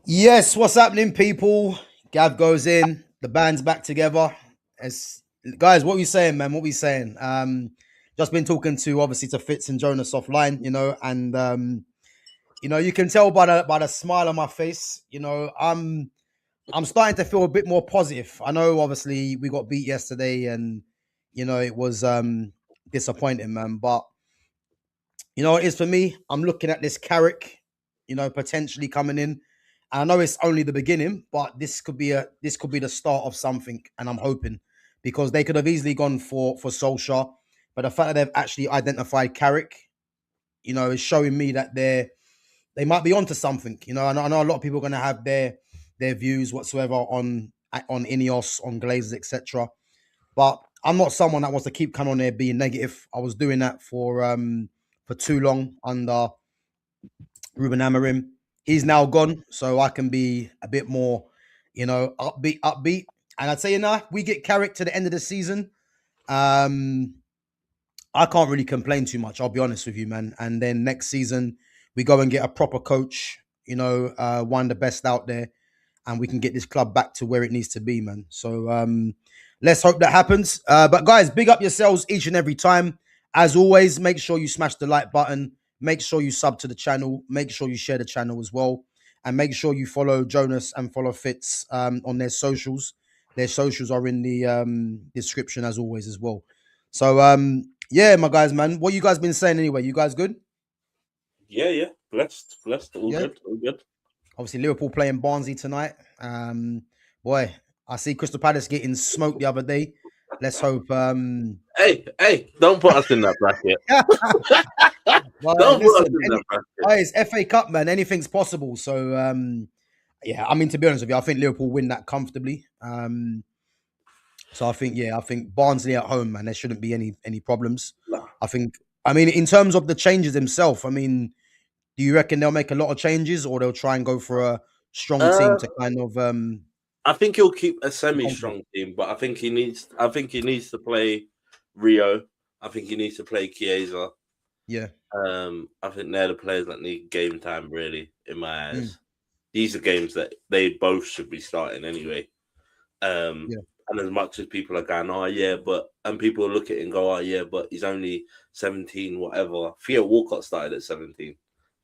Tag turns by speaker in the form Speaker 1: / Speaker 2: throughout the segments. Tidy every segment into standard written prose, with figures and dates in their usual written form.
Speaker 1: Yes, what's happening, people? Gav goes in. The band's back together. As guys, what we saying, man? What we saying? Just been talking to obviously to Fitz and Jonas offline, and you can tell by the smile on my face. I'm starting to feel a bit more positive. I know, obviously, we got beat yesterday, and it was disappointing, man. But you know what it is for me? I'm looking at this Carrick, potentially coming in. And I know it's only the beginning, but this could be the start of something, and I'm hoping because they could have easily gone for Solskjaer, but the fact that they've actually identified Carrick, is showing me that they might be onto something. I know a lot of people are going to have their views whatsoever on Ineos, on Glazers, etc. But I'm not someone that wants to keep coming on there being negative. I was doing that for too long under Ruben Amorim. He's now gone, so I can be a bit more, upbeat. And I'd say, we get Carrick to the end of the season. Um, I can't really complain too much. I'll be honest with you, man. And then next season, we go and get a proper coach. One of the best out there, and we can get this club back to where it needs to be, man. So let's hope that happens. But guys, big up yourselves each and every time. As always, make sure you smash the like button. Make sure you sub to the channel. Make sure you share the channel as well. And make sure you follow Jonas and follow Fitz on their socials. Their socials are in the description as always as well. So yeah, my guys, man. What you guys been saying anyway? You guys good?
Speaker 2: Yeah. Blessed, all
Speaker 1: Yeah.
Speaker 2: good, all good.
Speaker 1: Obviously, Liverpool playing Barnsley tonight. Boy, I see Crystal Palace getting smoked the other day. Let's hope.
Speaker 2: Hey, don't put us in that bracket.
Speaker 1: Well,
Speaker 2: Don't put us
Speaker 1: listen,
Speaker 2: in that bracket.
Speaker 1: it's FA Cup, man. Anything's possible. So, yeah, I mean, to be honest with you, I think Liverpool win that comfortably. So I think Barnsley at home, man, there shouldn't be any problems.
Speaker 2: Nah.
Speaker 1: I mean, in terms of the changes themselves, I mean, do you reckon they'll make a lot of changes, or they'll try and go for a strong team to kind of?
Speaker 2: I think he'll keep a semi-strong team, but I think he needs to play Rio. I think he needs to play Chiesa.
Speaker 1: Yeah.
Speaker 2: I think they're the players that need game time, really, in my eyes. These are games that they both should be starting anyway. And as much as people are going, and people look at it and go, but he's only 17, whatever. Theo Walcott started at 17.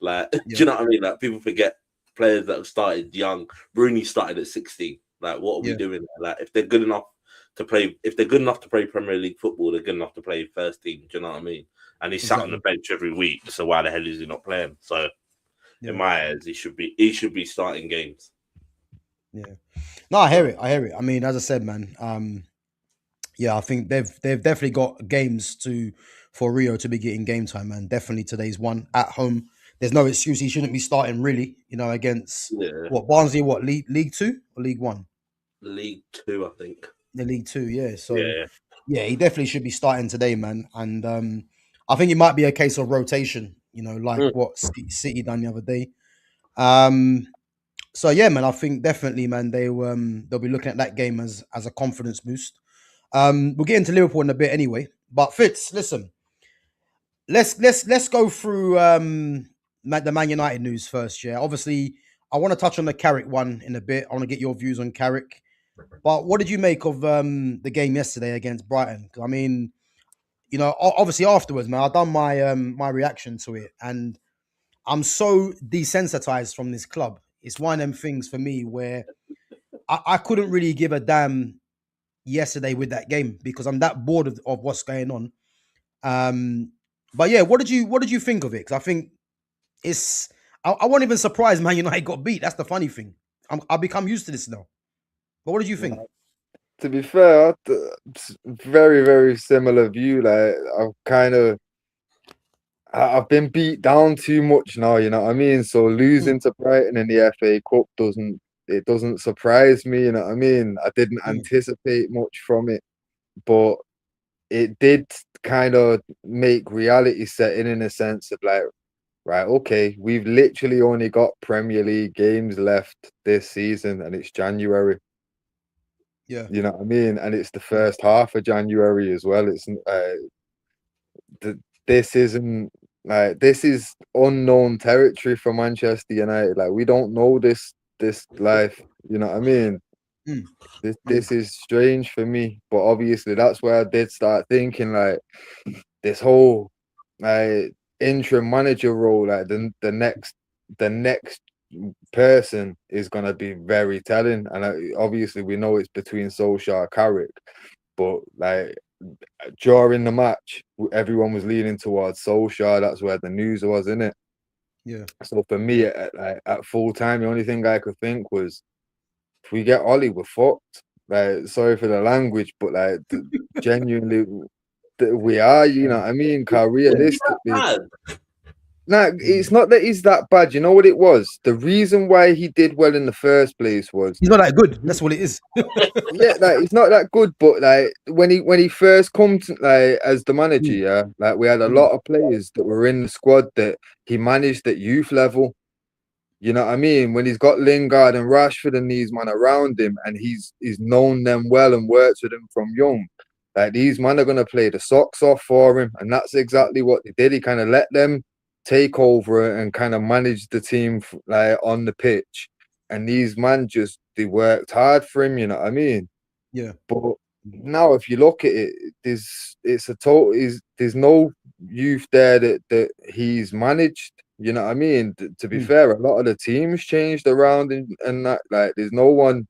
Speaker 2: Like, do you know what I mean? Like, people forget players that have started young. Rooney started at 16. Like, what are we doing? Like, if they're good enough to play Premier League football, they're good enough to play first team. Do you know what I mean? And he's sat on the bench every week. So why the hell is he not playing? So in my eyes, he should be starting games.
Speaker 1: Yeah. No, I hear it. I mean, as I said, man, I think they've definitely got games for Rio to be getting game time, man. Definitely today's one at home. There's no excuse he shouldn't be starting, really. Against what Barnsley, League 2 or League 1?
Speaker 2: League 2, I think.
Speaker 1: The League 2, yeah. So yeah, he definitely should be starting today, man. And I think it might be a case of rotation. Like what City done the other day. So yeah, man, I think definitely, man, they'll be looking at that game as a confidence boost. We'll get into Liverpool in a bit anyway. But Fitz, listen, let's go through the Man United news first. Yeah, obviously, I want to touch on the Carrick one in a bit. I want to get your views on Carrick. But what did you make of the game yesterday against Brighton? I mean, obviously afterwards, man, I done my reaction to it, and I'm so desensitized from this club. It's one of them things for me where I couldn't really give a damn yesterday with that game because I'm that bored of what's going on. But yeah, what did you think of it? Because I think I wasn't even surprised Man United got beat. That's the funny thing. I've become used to this now. But what did you think?
Speaker 3: To be fair, very, very similar view. Like I've been beat down too much now, you know what I mean? So losing to Brighton in the FA Cup doesn't surprise me, you know what I mean? I didn't anticipate much from it, but it did kind of make reality set in a sense of like, right, okay, we've literally only got Premier League games left this season and it's January.
Speaker 1: Yeah.
Speaker 3: You know what I mean? And it's the first half of January as well. It's this is unknown territory for Manchester United. Like, we don't know this this life. You know what I mean? This is strange for me, but obviously that's where I did start thinking like this whole like interim manager role, like the next person is gonna be very telling, and obviously we know it's between Solskjaer and Carrick, but like during the match, everyone was leaning towards Solskjaer. That's where the news was, innit?
Speaker 1: Yeah.
Speaker 3: So for me, at full time, the only thing I could think was, if we get Ollie, we're fucked. Like, sorry for the language, but like, genuinely, we are. You know what I mean? Cause realistically, nah, it's not that he's that bad. You know what it was? The reason why he did well in the first place was
Speaker 1: he's not that good. That's what it is.
Speaker 3: yeah, like he's not that good. But like when he first come to, like as the manager, yeah, like we had a lot of players that were in the squad that he managed at youth level. You know what I mean? When he's got Lingard and Rashford and these man around him, and he's known them well and worked with them from young. Like these men are gonna play the socks off for him, and that's exactly what they did. He kind of let them take over and kind of manage the team like on the pitch, and these men just they worked hard for him. You know what I mean?
Speaker 1: Yeah.
Speaker 3: But now, if you look at it, there's no youth there that he's managed. You know what I mean? To be fair, a lot of the teams changed around and that, like, there's no one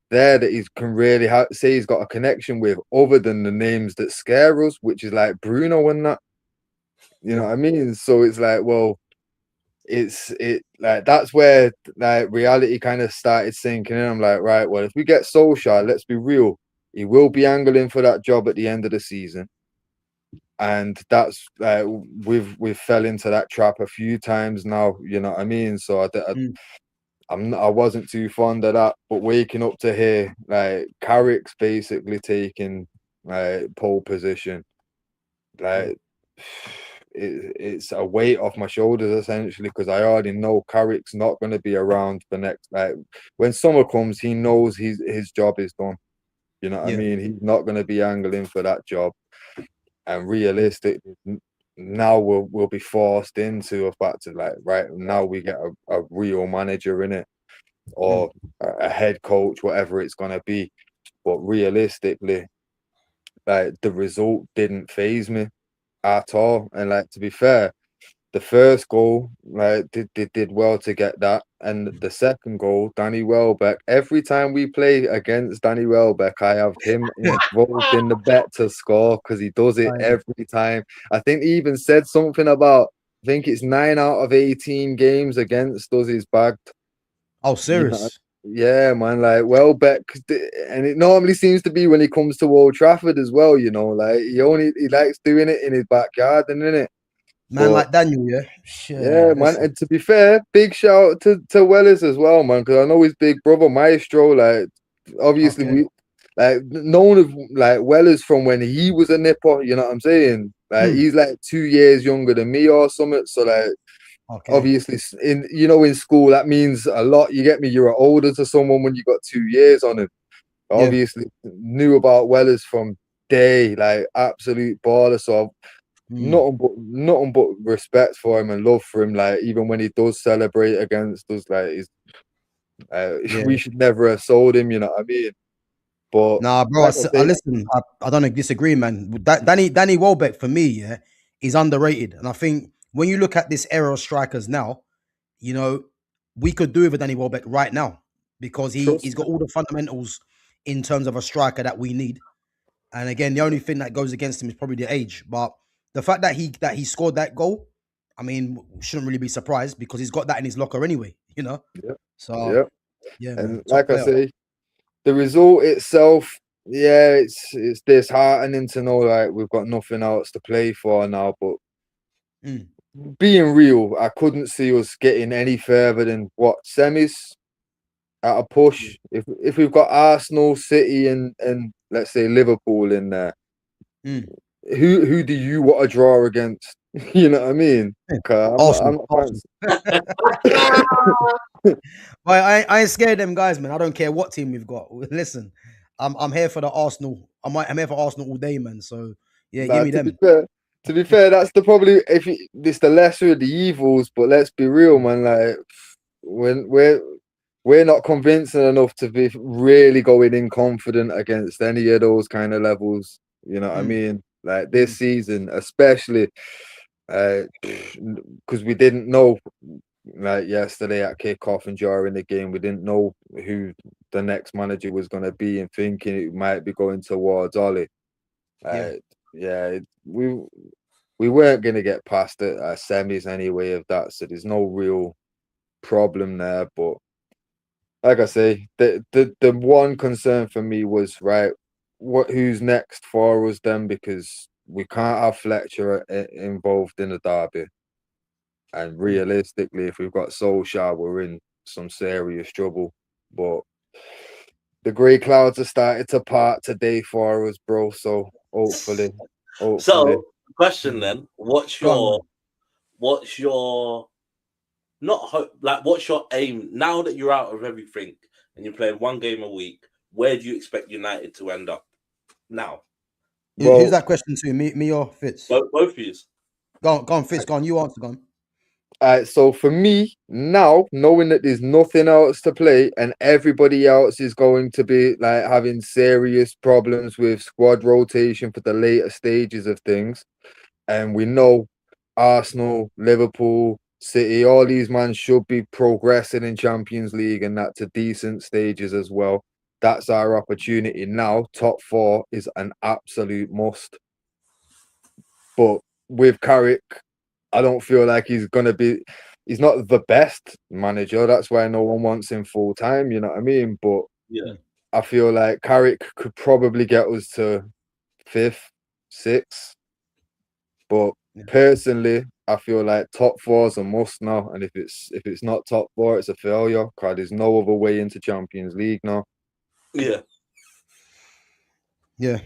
Speaker 3: there that he can really say he's got a connection with, other than the names that scare us, which is like Bruno and that. You know what I mean? So it's like, well, it like that's where like reality kind of started sinking in. I'm like, right, well, if we get Solskjaer, let's be real, he will be angling for that job at the end of the season. And that's like we've fell into that trap a few times now, you know what I mean? So I wasn't too fond of that, but waking up to hear like Carrick's basically taking like pole position, like it's a weight off my shoulders essentially, because I already know Carrick's not going to be around for next, like when summer comes, he knows his job is done. You know what I mean? He's not going to be angling for that job. And realistic, now we'll be forced into a fact of like, right now we get a real manager in it, or a head coach, whatever it's gonna be. But realistically, like the result didn't phase me at all. And like, to be fair, the first goal, like they did well to get that, and the second goal, Danny Welbeck. Every time we play against Danny Welbeck, I have him involved in the bet to score, because he does it every time. I think he even said something about, I think it's 9 out of 18 games against us he's bagged.
Speaker 1: Oh, serious?
Speaker 3: You know? Yeah, man. Like Welbeck, and it normally seems to be when he comes to Old Trafford as well. You know, like he likes doing it in his backyard, and in it.
Speaker 1: Man, like Daniel, yeah? Shit,
Speaker 3: yeah, man. And to be fair, big shout out to Wellers as well, man, because I know his big brother Maestro. Like, obviously, we like known of like Wellers from when he was a nipper. You know what I'm saying? Like, he's like 2 years younger than me or something. So like, obviously, in school that means a lot. You get me? You're older to someone when you got 2 years on him. Obviously, knew about Wellers from day, like absolute baller. So nothing but respect for him and love for him. Like, even when he does celebrate against us, like we should never have sold him. You know what I mean? But
Speaker 1: nah, bro. Listen, I don't disagree, man. Danny Welbeck for me, is underrated, and I think when you look at this era of strikers now, you know, we could do with a Danny Welbeck right now, because he's got all the fundamentals in terms of a striker that we need. And again, the only thing that goes against him is probably the age, but the fact that he scored that goal, I mean, shouldn't really be surprised, because he's got that in his locker anyway, you know? So, yeah, man.
Speaker 3: And like I say, the result itself, it's disheartening to know like we've got nothing else to play for now. But being real, I couldn't see us getting any further than what, semis at a push. If we've got Arsenal, City, and let's say Liverpool in there. Who do you want to draw against? You know what I mean?
Speaker 1: Arsenal. I ain't scared of them guys, man. I don't care what team we've got. Listen, I'm here for the Arsenal. I'm here for Arsenal all day, man. So yeah, give me them.
Speaker 3: To be fair, that's this the lesser of the evils. But let's be real, man. Like when we're not convincing enough to be really going in confident against any of those kind of levels. You know what I mean? Like this season, especially because we didn't know, like yesterday at kickoff and during the game, we didn't know who the next manager was going to be, and thinking it might be going towards Ollie. We weren't going to get past the semis anyway of that, so there's no real problem there. But like I say, the one concern for me was, right, who's next for us then, because we can't have Fletcher involved in the derby. And realistically, if we've got Solskjaer, we're in some serious trouble. But the grey clouds are starting to part today for us, bro. So hopefully.
Speaker 2: So, question then: what's your what's your aim now that you're out of everything and you're playing one game a week? Where do you expect United to end up now?
Speaker 1: Who's that question to? Me or Fitz?
Speaker 2: Both of you.
Speaker 1: Go on, Fitz. Go on. You answer. Go on.
Speaker 3: So for me now, knowing that there's nothing else to play and everybody else is going to be like having serious problems with squad rotation for the later stages of things, and we know Arsenal, Liverpool, City, all these men should be progressing in Champions League, and that to decent stages as well. That's our opportunity now. Top 4 is an absolute must. But with Carrick, I don't feel like he's not the best manager. That's why no one wants him full time. You know what I mean? But
Speaker 2: yeah,
Speaker 3: I feel like Carrick could probably get us to 5th, 6th. But personally, I feel like top 4 is a must now. And if it's not top 4, it's a failure, because there's no other way into Champions League now.
Speaker 2: Yeah.
Speaker 1: Yeah.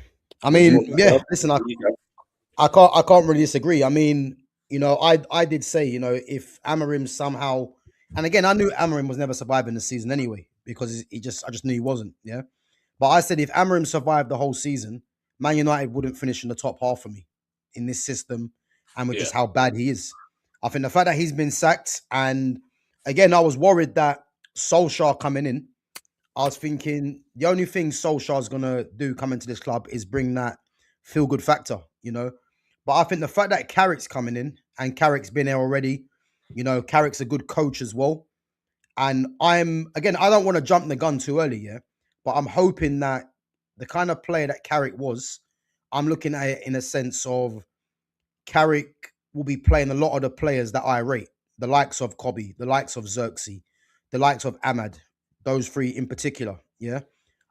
Speaker 1: I mean, yeah, listen, I can't really disagree. I mean, you know, I did say, you know, if Amorim somehow, and again, I knew Amorim was never surviving the season anyway, because I just knew he wasn't, yeah. But I said if Amorim survived the whole season, Man United wouldn't finish in the top half for me in this system, and with just how bad he is. I think the fact that he's been sacked, and again, I was worried that Solskjaer coming in, I was thinking the only thing Solskjaer's gonna do coming to this club is bring that feel good factor, you know. But I think the fact that Carrick's coming in and Carrick's been there already, you know, Carrick's a good coach as well. And I don't want to jump the gun too early, yeah. But I'm hoping that the kind of player that Carrick was, I'm looking at it in a sense of Carrick will be playing a lot of the players that I rate, the likes of Kobe, the likes of Xerxes, the likes of Ahmad, those 3 in particular, yeah.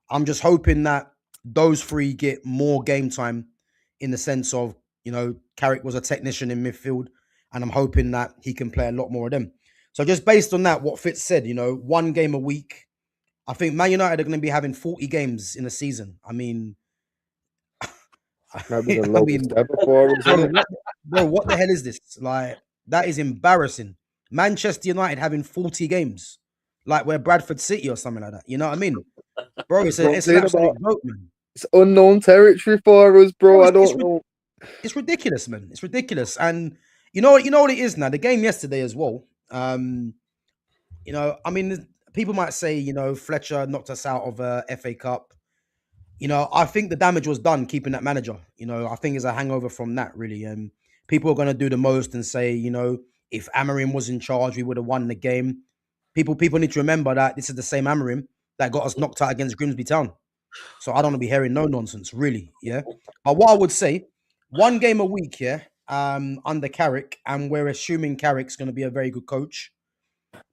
Speaker 1: I'm just hoping that those 3 get more game time in the sense of, you know, Carrick was a technician in midfield, and I'm hoping that he can play a lot more of them. So just based on that, what Fitz said, you know, 1 game a week, I think Man United are going to be having 40 games in a season. I mean,
Speaker 3: Might be the lowest ever for us.
Speaker 1: bro, what the hell is this? Like, that is embarrassing. Manchester United having 40 games, like we're Bradford City or something like that. You know what I mean? Bro, it's an absolute joke, man.
Speaker 3: It's unknown territory for us, bro. I don't know.
Speaker 1: It's ridiculous, man. It's ridiculous. And you know what it is now? The game yesterday as well. You know, I mean, people might say, you know, Fletcher knocked us out of FA Cup. You know, I think the damage was done keeping that manager. You know, I think it's a hangover from that, really. And people are going to do the most and say, you know, if Amorim was in charge, we would have won the game. People need to remember that this is the same Amorim that got us knocked out against Grimsby Town. So I don't want to be hearing no nonsense, really. Yeah. But what I would say, 1 game a week, yeah, under Carrick, and we're assuming Carrick's going to be a very good coach.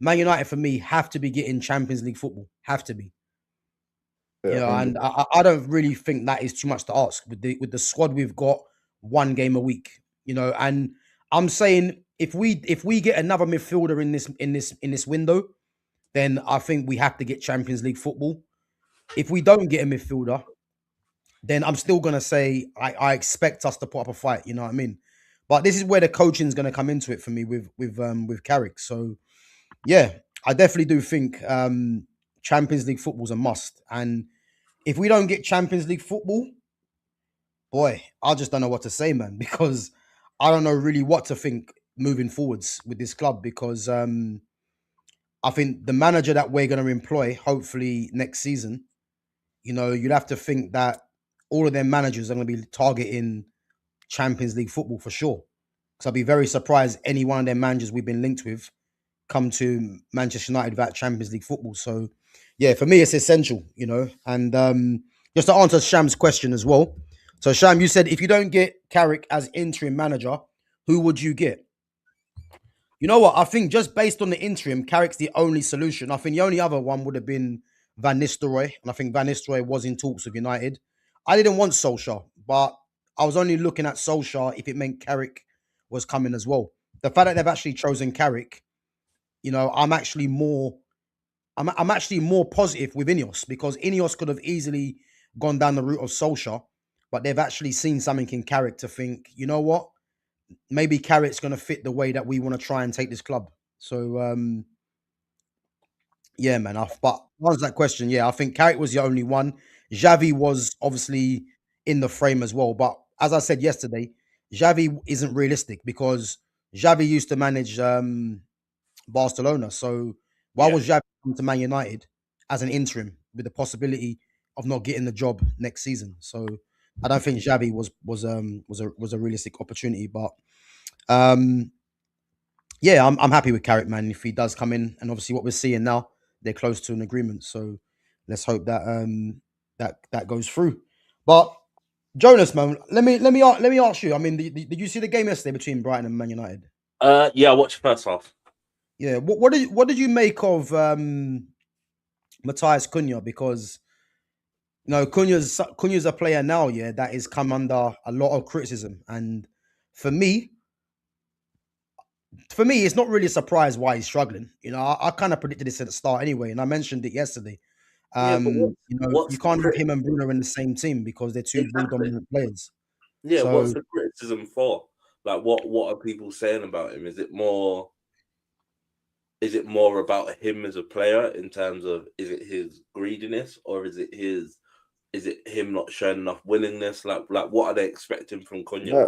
Speaker 1: Man United, for me, have to be getting Champions League football. Have to be. You know, and I don't really think that is too much to ask with the squad we've got. 1 game a week, you know, and I'm saying if we get another midfielder in this window, then I think we have to get Champions League football. If we don't get a midfielder, then I'm still gonna say I expect us to put up a fight. You know what I mean? But this is where the coaching is gonna come into it for me with Carrick. So yeah, I definitely do think Champions League football's a must. And if we don't get Champions League football, boy, I just don't know what to say, man, because I don't know really what to think moving forwards with this club, because I think the manager that we're going to employ, hopefully next season, you'd have to think that all of their managers are going to be targeting Champions League football for sure. Because I'd be very surprised any one of their managers we've been linked with come to Manchester United without Champions League football. So, yeah, for me, it's essential, And just to answer Sham's question as well. So, Sham, you said if you don't get Carrick as interim manager, who would you get? You know what? I think just based on the interim, Carrick's the only solution. I think the only other one would have been Van Nistelrooy. And I think Van Nistelrooy was in talks with United. I didn't want Solskjaer, but I was only looking at Solskjaer if it meant Carrick was coming as well. The fact that they've actually chosen Carrick, I'm actually more positive with Ineos, because Ineos could have easily gone down the route of Solskjaer, but they've actually seen something in Carrick to think, you know what? Maybe Carrick's going to fit the way that we want to try and take this club. So, yeah, man. But to answer that question, yeah, I think Carrick was the only one. Xavi was obviously in the frame as well. But as I said yesterday, Xavi isn't realistic because Xavi used to manage Barcelona. So why was Xavi coming to Man United as an interim with the possibility of not getting the job next season? So I don't think Xavi was a realistic opportunity. But yeah, I'm happy with Carrick, man. If he does come in, and obviously what we're seeing now, they're close to an agreement. So let's hope that that goes through. But Jonas, man, let me ask you. I mean, did you see the game yesterday between Brighton and Man United?
Speaker 2: Yeah, I watched the first half.
Speaker 1: Yeah, what did you make of Matthias Cunha? Because Cunha's a player now, yeah, that has come under a lot of criticism, and for me, it's not really a surprise why he's struggling. I kind of predicted this at the start anyway, and I mentioned it yesterday. You can't have him and Bruno in the same team because they're two ball dominant players.
Speaker 2: Yeah,
Speaker 1: So,
Speaker 2: what's the criticism for? Like, what are people saying about him? Is it more about him as a player in terms of, is it his greediness, or is it him not showing enough willingness? Like what are they expecting from Cunha?
Speaker 3: Yeah.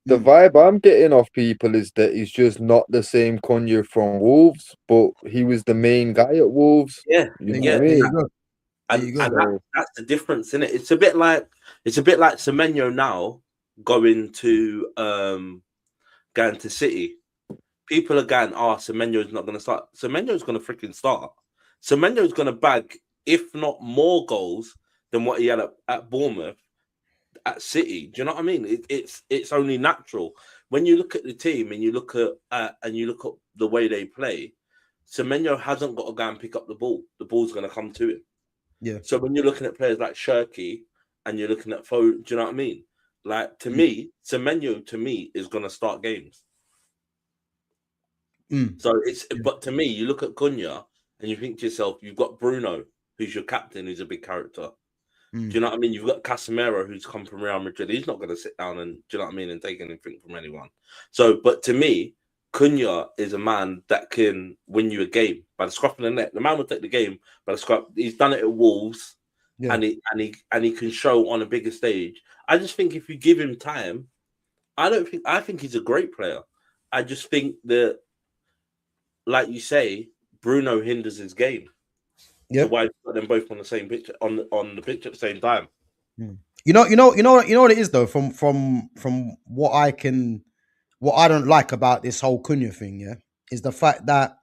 Speaker 3: The vibe I'm getting off people is that he's just not the same Cunha from Wolves, but he was the main guy at Wolves.
Speaker 2: Yeah,
Speaker 3: you know what I mean?
Speaker 2: And that's the difference, isn't it? It's a bit like Semenyo now going to City. People are going, Semenyo's not going to start. Semenyo's going to freaking start. Semenyo's going to bag, if not more goals than what he had at Bournemouth, at City. Do you know what I mean? It's only natural when you look at the team and you look at the way they play. Semenyo hasn't got to go and pick up the ball. The ball's going to come to him.
Speaker 1: Yeah.
Speaker 2: So when you're looking at players like Shirky and you're looking at Foden, do you know what I mean? Like, to me, Semenyo is going to start games. So but to me, you look at Cunha and you think to yourself, you've got Bruno, who's your captain, who's a big character. Do you know what I mean? You've got Casemiro, who's come from Real Madrid. He's not going to sit down and, do you know what I mean, and take anything from anyone. So, but to me, Cunha is a man that can win you a game by the scruff of the neck. The man will take the game by the scruff. He's done it at Wolves, and he can show on a bigger stage. I just think if you give him time, I think he's a great player. I just think that, like you say, Bruno hinders his game. Yeah, so why you put them both on the same picture on the picture at the same time?
Speaker 1: You know what it is though. From what I don't like about this whole Cunha thing, yeah, is the fact that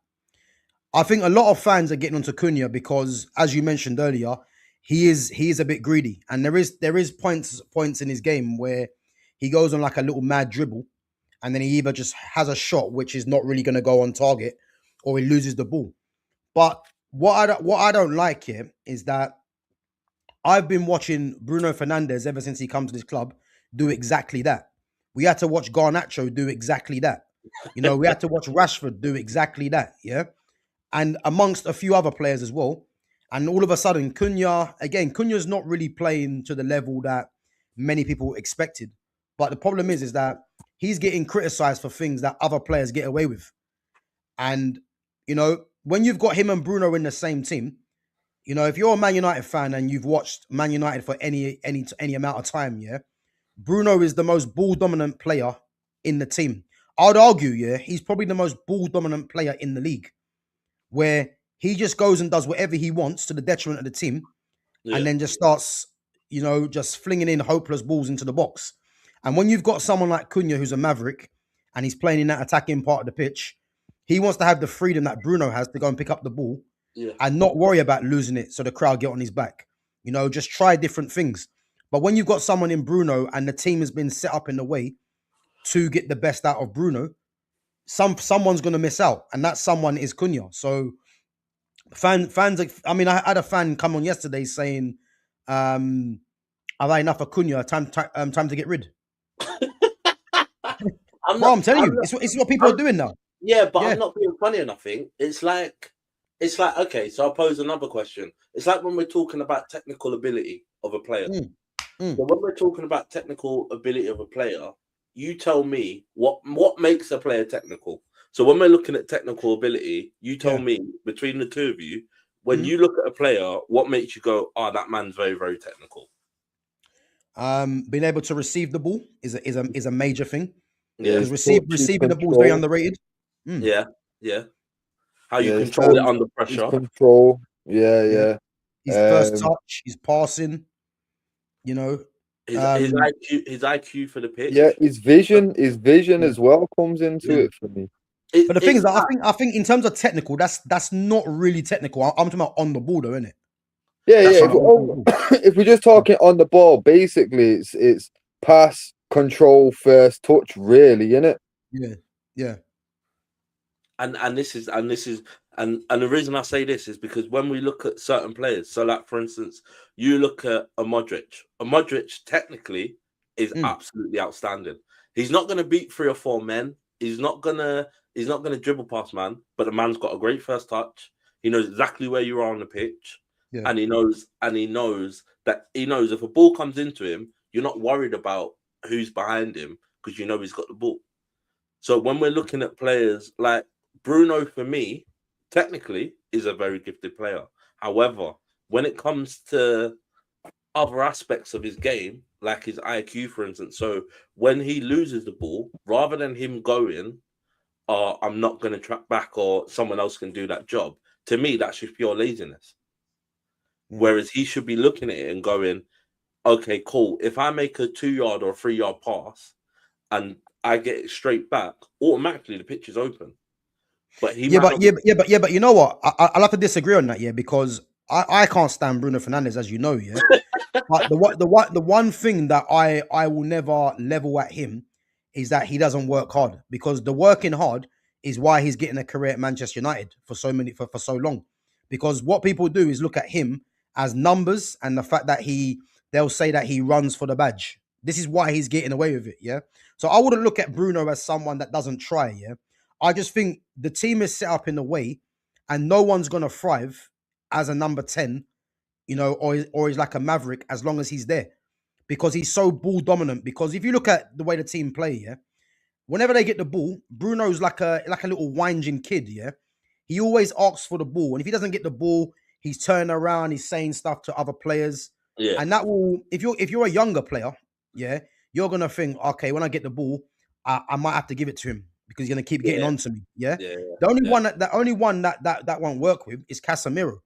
Speaker 1: I think a lot of fans are getting onto Cunha because, as you mentioned earlier, he is a bit greedy, and there is points in his game where he goes on like a little mad dribble, and then he either just has a shot which is not really going to go on target, or he loses the ball. But what I don't like here is that I've been watching Bruno Fernandes ever since he comes to this club do exactly that. We had to watch Garnacho do exactly that. We had to watch Rashford do exactly that. Yeah. And amongst a few other players as well. And all of a sudden, Cunha's not really playing to the level that many people expected. But the problem is that he's getting criticized for things that other players get away with. And, when you've got him and Bruno in the same team, if you're a Man United fan and you've watched Man United for any amount of time, yeah, Bruno is the most ball dominant player in the team. I would argue, yeah, he's probably the most ball dominant player in the league. where he just goes and does whatever he wants to the detriment of the team, and then just starts, just flinging in hopeless balls into the box. And when you've got someone like Cunha, who's a maverick, and he's playing in that attacking part of the pitch, he wants to have the freedom that Bruno has to go and pick up the ball and not worry about losing it so the crowd get on his back. Just try different things. But when you've got someone in Bruno and the team has been set up in the way to get the best out of Bruno, someone's going to miss out, and that someone is Cunha. So fans, I had a fan come on yesterday saying, "Are they enough for Cunha? Time to get rid." I'm telling you, it's what people are doing now.
Speaker 2: Yeah, but I'm not being funny enough. It's like okay. So I'll pose another question. It's like when we're talking about technical ability of a player. So when we're talking about technical ability of a player, you tell me what makes a player technical. So when we're looking at technical ability, you tell me, between the two of you, when you look at a player, what makes you go, "Oh, that man's very, very technical"?
Speaker 1: Being able to receive the ball is a major thing.
Speaker 3: Yeah,
Speaker 1: Because receiving the ball is very underrated.
Speaker 2: Yeah. How you control it under pressure.
Speaker 3: Control. Yeah.
Speaker 1: His first touch, his passing.
Speaker 2: His IQ for the pitch.
Speaker 3: Yeah, his vision as well comes into it for me.
Speaker 1: But the thing is, I think in terms of technical, that's not really technical. I'm talking about on the ball, though, isn't it?
Speaker 3: Yeah. If we're just talking on the ball, basically, it's pass, control, first touch, really, isn't it?
Speaker 1: Yeah.
Speaker 2: And the reason I say this is because when we look at certain players, so like for instance, you look at a Modric. A Modric technically is absolutely outstanding. He's not going to beat 3 or 4 men. He's not gonna dribble past man, but the man's got a great first touch. He knows exactly where you are on the pitch, and he knows if a ball comes into him, you're not worried about who's behind him because you know he's got the ball. So when we're looking at players like Bruno, for me, technically is a very gifted player. However, when it comes to other aspects of his game, like his IQ, for instance, so when he loses the ball, rather than him going, I'm not going to track back or someone else can do that job, to me, that's just pure laziness. Whereas he should be looking at it and going, okay, cool. If I make a 2-yard or a 3-yard pass and I get it straight back, automatically the pitch is open. But
Speaker 1: but you know what? I'll have to disagree on that, because I can't stand Bruno Fernandes, as you know, But the one thing that I will never level at him is that he doesn't work hard, because the working hard is why he's getting a career at Manchester United for so long. Because what people do is look at him as numbers and the fact that they'll say that he runs for the badge. This is why he's getting away with it, So I wouldn't look at Bruno as someone that doesn't try, I just think the team is set up in a way, and no one's gonna thrive as a number 10, or he's like a maverick as long as he's there, because he's so ball dominant. Because if you look at the way the team play, whenever they get the ball, Bruno's like a little whinging kid, He always asks for the ball, and if he doesn't get the ball, he's turning around, he's saying stuff to other players, and that will, if you're a younger player, you're gonna think, okay, when I get the ball, I might have to give it to him because he's gonna keep getting on to me, The only one that won't work with is Casemiro.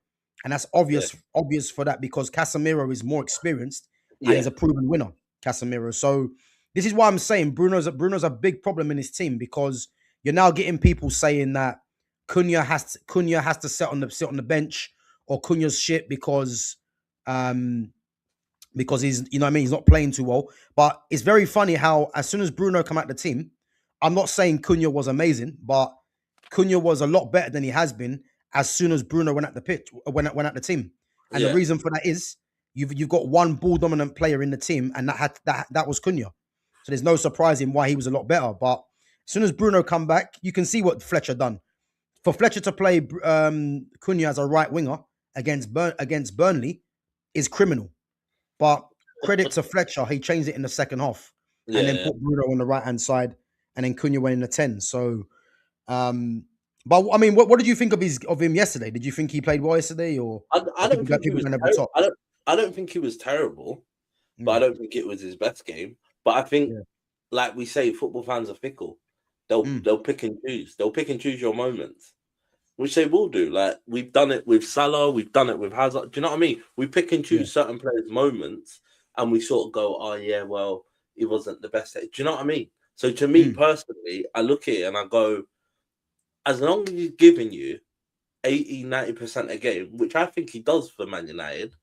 Speaker 1: And that's obvious for that, because Casemiro is more experienced and he's a proven winner, Casemiro. So this is why I'm saying Bruno's a big problem in his team, because you're now getting people saying that Cunha has to sit on the bench, or Cunha's shit because he's he's not playing too well. But it's very funny how as soon as Bruno come out the team, I'm not saying Cunha was amazing, but Cunha was a lot better than he has been as soon as Bruno went at the pitch, went at the team. And the reason for that is you've got one ball dominant player in the team, and that was Cunha. So there's no surprise in why he was a lot better. But as soon as Bruno come back, you can see what Fletcher done. For Fletcher to play Cunha as a right winger against Burnley is criminal. But credit to Fletcher, he changed it in the second half and then put Bruno on the right hand side, and then Cunha went in the 10. So. But I mean, what did you think of him yesterday? Did you think he played well yesterday, or
Speaker 2: I don't think he was I don't think he was terrible, but I don't think it was his best game. But I think, like we say, football fans are fickle. They'll pick and choose. They'll pick and choose your moments. which they will do. Like, we've done it with Salah, we've done it with Hazard. Do you know what I mean? We pick and choose certain players' moments, and we sort of go, "Oh yeah, well, he wasn't the best." Do you know what I mean? So to me personally, I look at it and I go, as long as he's giving you 80-90% a game, which I think he does for Man United,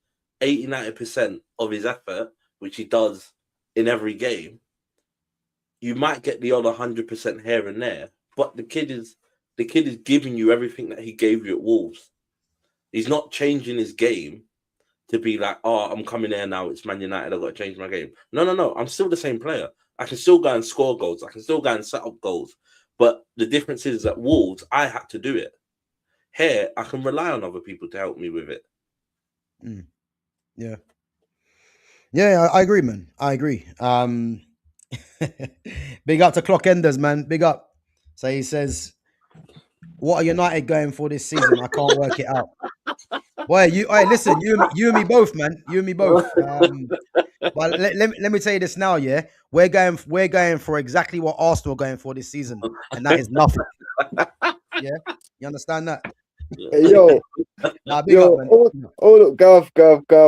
Speaker 2: 80-90% of his effort, which he does in every game, you might get the other 100% here and there, but the kid is giving you everything that he gave you at Wolves. He's not changing his game to be like, "Oh, I'm coming here now, it's Man United, I've got to change my game." No. I'm still the same player. I can still go and score goals. I can still go and set up goals. But the difference is at Wolves, I had to do it. Here, I can rely on other people to help me with it.
Speaker 1: Yeah, I agree, man. I agree. Big up to Clock Enders, man. Big up. So he says, "What are United going for this season? I can't work it out." Boy, listen, you and me both, man. You and me both. But let me tell you this now, yeah. We're going for exactly what Arsenal are going for this season, and that is nothing. Yeah, you understand that?
Speaker 3: Hey, yo,
Speaker 1: big up, man.
Speaker 3: Look, Gav.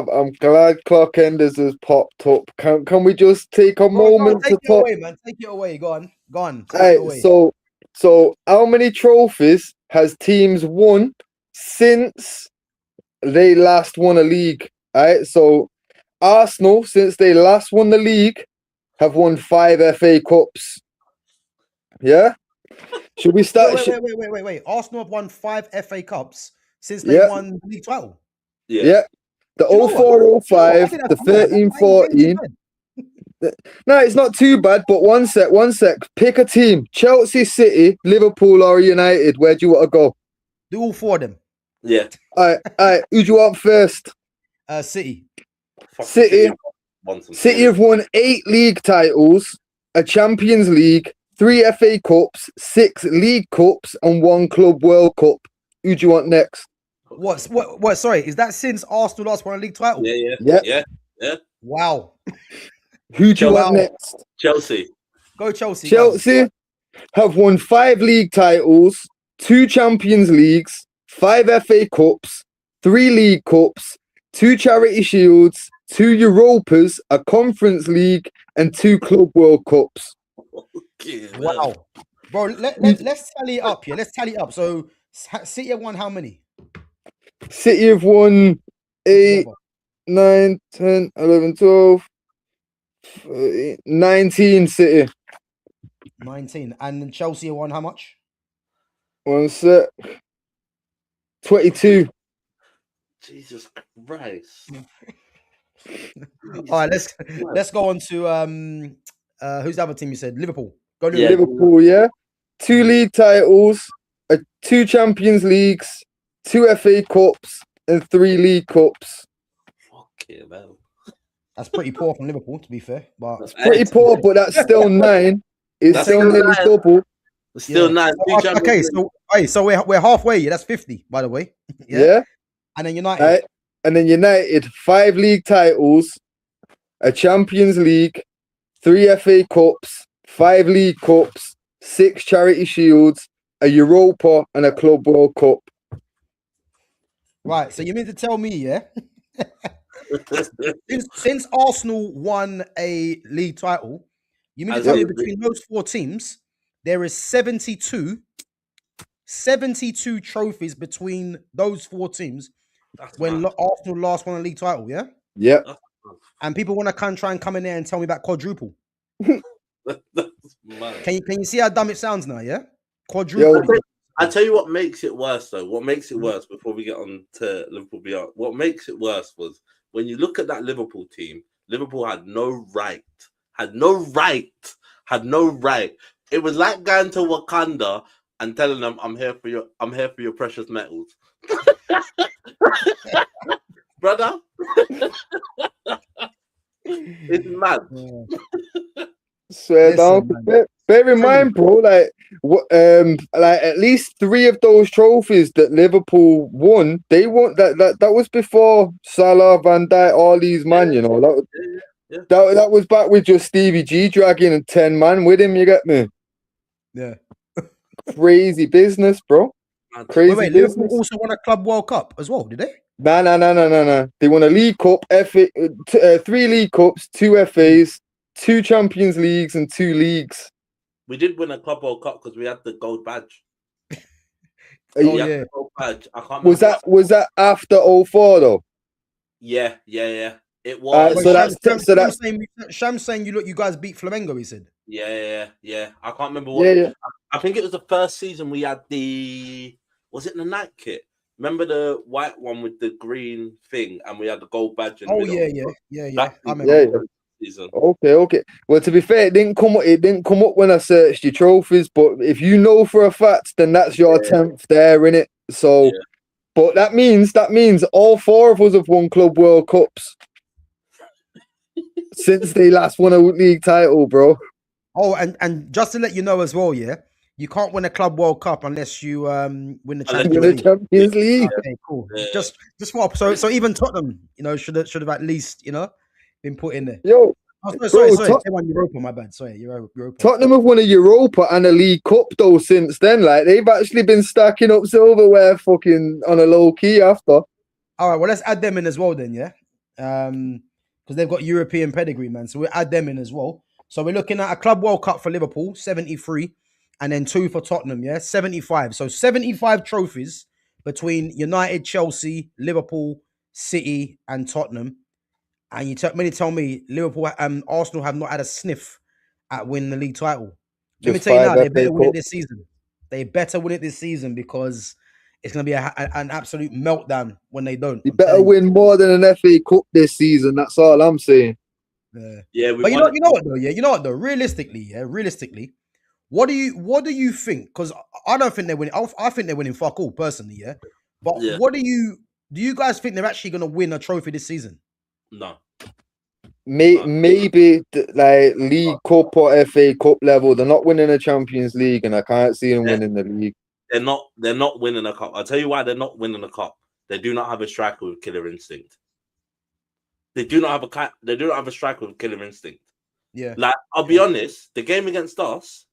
Speaker 3: I'm glad Clock Enders has popped up. Can we just take a moment to talk?
Speaker 1: Away, man. Take it away. Go on.
Speaker 3: Right, so how many trophies has teams won since they last won a league? All right, so Arsenal, since they last won the league, have won 5 FA Cups. Yeah? Should we start?
Speaker 1: Wait. Arsenal have won 5 FA Cups since they won League 12.
Speaker 3: Yeah. The 04-05, the 13-14. No, it's not too bad, but one sec. Pick a team. Chelsea, City, Liverpool, or United. Where do you want to go?
Speaker 1: Do all 4 of them.
Speaker 2: Yeah.
Speaker 3: All right. Who do you want first?
Speaker 1: City.
Speaker 3: City have won 8 league titles, a Champions League, 3 FA Cups, 6 League Cups, and 1 Club World Cup. Who do you want next?
Speaker 1: What? Sorry, is that since Arsenal last won a league title?
Speaker 2: Yeah.
Speaker 1: Wow.
Speaker 3: Who do you want next?
Speaker 2: Chelsea.
Speaker 1: Go Chelsea.
Speaker 3: Chelsea have won 5 league titles, 2 Champions Leagues, 5 FA Cups, 3 League Cups, 2 Charity Shields, 2 Europas, a Conference League, and 2 Club World Cups.
Speaker 1: Wow. Bro, let's tally it up here. Let's tally it up. So City have won how many?
Speaker 3: City have won 8, 9, 10, 11, 12, 13, 19 City.
Speaker 1: 19. And then Chelsea have won how much?
Speaker 3: 1 sec. 22.
Speaker 2: Jesus Christ.
Speaker 1: All right, let's go on to who's the other team you said? Liverpool. Go
Speaker 3: Liverpool, yeah. 2 league titles, 2 Champions Leagues, 2 FA Cups, and 3 League Cups.
Speaker 2: Fucking hell.
Speaker 1: That's pretty poor from Liverpool, to be fair. But
Speaker 3: it's pretty poor, but that's still 9. It's still nearly double.
Speaker 2: It's still 9.
Speaker 1: Okay, so we're halfway. Yeah, that's 50, by the way.
Speaker 3: Yeah.
Speaker 1: And then United.
Speaker 3: Right. And then United, 5 league titles, a Champions League, 3 FA Cups, 5 League Cups, 6 Charity Shields, a Europa, and a Club World Cup.
Speaker 1: Right. So you mean to tell me, yeah? since Arsenal won a league title, you mean to tell me between those 4 teams, there is 72 trophies between those 4 teams. When Arsenal last won a league title, yeah?
Speaker 3: Yeah.
Speaker 1: And people want to try and come in there and tell me about quadruple. Can you see how dumb it sounds now, yeah? Quadruple.
Speaker 2: I tell you what makes it worse, though. What makes it worse, before we get on to Liverpool beyond, what makes it worse was when you look at that Liverpool team, Liverpool had no right. It was like going to Wakanda and telling them, I'm here for your precious metals. Brother. It's mad.
Speaker 3: Swear down. Bear in mind, bro, like at least 3 of those trophies that Liverpool won, they won that was before Salah, Van Dijk, all these man, you know. That was back with just Stevie G dragging and 10 man with him, you get me?
Speaker 1: Yeah.
Speaker 3: Crazy business, bro. Crazy
Speaker 1: Wait, Liverpool
Speaker 3: business.
Speaker 1: also won a Club World Cup as well, did they?
Speaker 3: No. They won a League Cup, 3 League Cups, 2 FAs, 2 Champions Leagues, and 2 leagues.
Speaker 2: We did win a Club World Cup because we had the gold badge.
Speaker 1: Oh yeah.
Speaker 2: Gold badge. I can't remember.
Speaker 3: Was that after 04 though?
Speaker 2: Yeah. It was.
Speaker 1: Wait, Sham's saying you guys beat Flamengo, he said.
Speaker 2: Yeah. I can't remember what.
Speaker 3: Yeah.
Speaker 2: I think it was the first season we had was it the night kit? Remember the white one with the green thing, and we had the gold badge.
Speaker 1: Oh yeah. I remember.
Speaker 3: Yeah. Season. Okay. Well, to be fair, it didn't come up when I searched your trophies. But if you know for a fact, then that's your 10th there, innit? So, but that means all 4 of us have won Club World Cups since they last won a league title, bro.
Speaker 1: Oh, and just to let you know as well, yeah, you can't win a Club World Cup unless you win the
Speaker 3: Champions League.
Speaker 1: Okay, cool. Yeah. Just for so even Tottenham, should have at least been put in there.
Speaker 3: Yo,
Speaker 1: sorry. They won Europa. My bad. Sorry, Europa.
Speaker 3: Tottenham have won a Europa and a League Cup though since then. Like they've actually been stacking up silverware, fucking on a low key after.
Speaker 1: All right, well let's add them in as well then, yeah. Because they've got European pedigree, man. So we'll add them in as well. So we're looking at a Club World Cup for Liverpool, 73, and then 2 for Tottenham, yeah, 75. So 75 trophies between United, Chelsea, Liverpool, City, and Tottenham. And you tell me Liverpool and Arsenal have not had a sniff at winning the league title. Let me tell you now, they better win it this season. They better win it this season because it's going to be an absolute meltdown when they don't.
Speaker 3: You better win more than an FA Cup this season. That's all I'm saying.
Speaker 2: Yeah,
Speaker 1: but you know what though? Yeah, you know what though? Realistically, what do you think? Because I don't think they're winning. I think they're winning fuck all personally. Yeah, but what do you guys think they're actually going to win a trophy this season?
Speaker 2: No.
Speaker 3: Maybe like League Cup or FA Cup level. They're not winning a Champions League, and I can't see them winning the league.
Speaker 2: They're not winning a cup. I'll tell you why they're not winning a cup. They do not have a striker with killer instinct. They do not have a striker with killer instinct.
Speaker 1: Yeah.
Speaker 2: Like, I'll be honest, the game against us,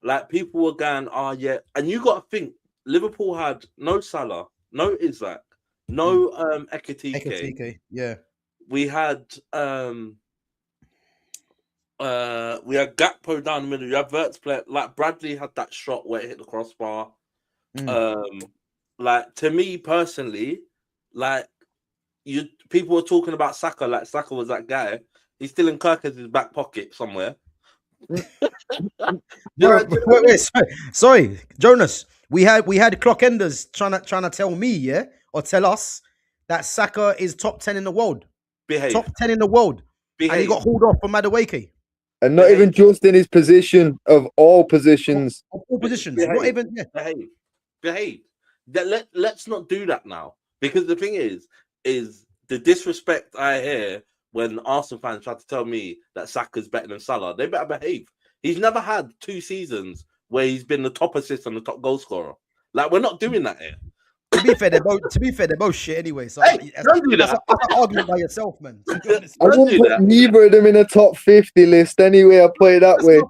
Speaker 2: like people were going, oh yeah. And you gotta think, Liverpool had no Salah, no Isaac, no Ekitike.
Speaker 1: Yeah.
Speaker 2: We had Gakpo down the middle. You have Verts play, like Bradley had that shot where it hit the crossbar. Like to me personally, like people were talking about Saka, like Saka was that guy. He's still in Kirk's back pocket somewhere.
Speaker 1: Wait, sorry, Jonas. We had clockenders trying to tell me, or tell us that Saka is top 10 in the world. Top 10 in the world. And he got hauled off for Madueke.
Speaker 3: And not even just in his position, of all positions.
Speaker 1: Of all positions.
Speaker 2: Behave.
Speaker 1: Not even
Speaker 2: Behave. Let's not do that now. Because the thing is the disrespect I hear when Arsenal fans try to tell me that Saka's better than Salah. They better behave. He's never had 2 seasons where he's been the top assist and the top goal scorer. Like, we're not doing that here.
Speaker 1: To be fair, they're both shit anyway. So
Speaker 2: don't do that.
Speaker 1: That's an argument by yourself, man.
Speaker 3: I wouldn't put neither of them in a top 50 list anyway. I play it that way.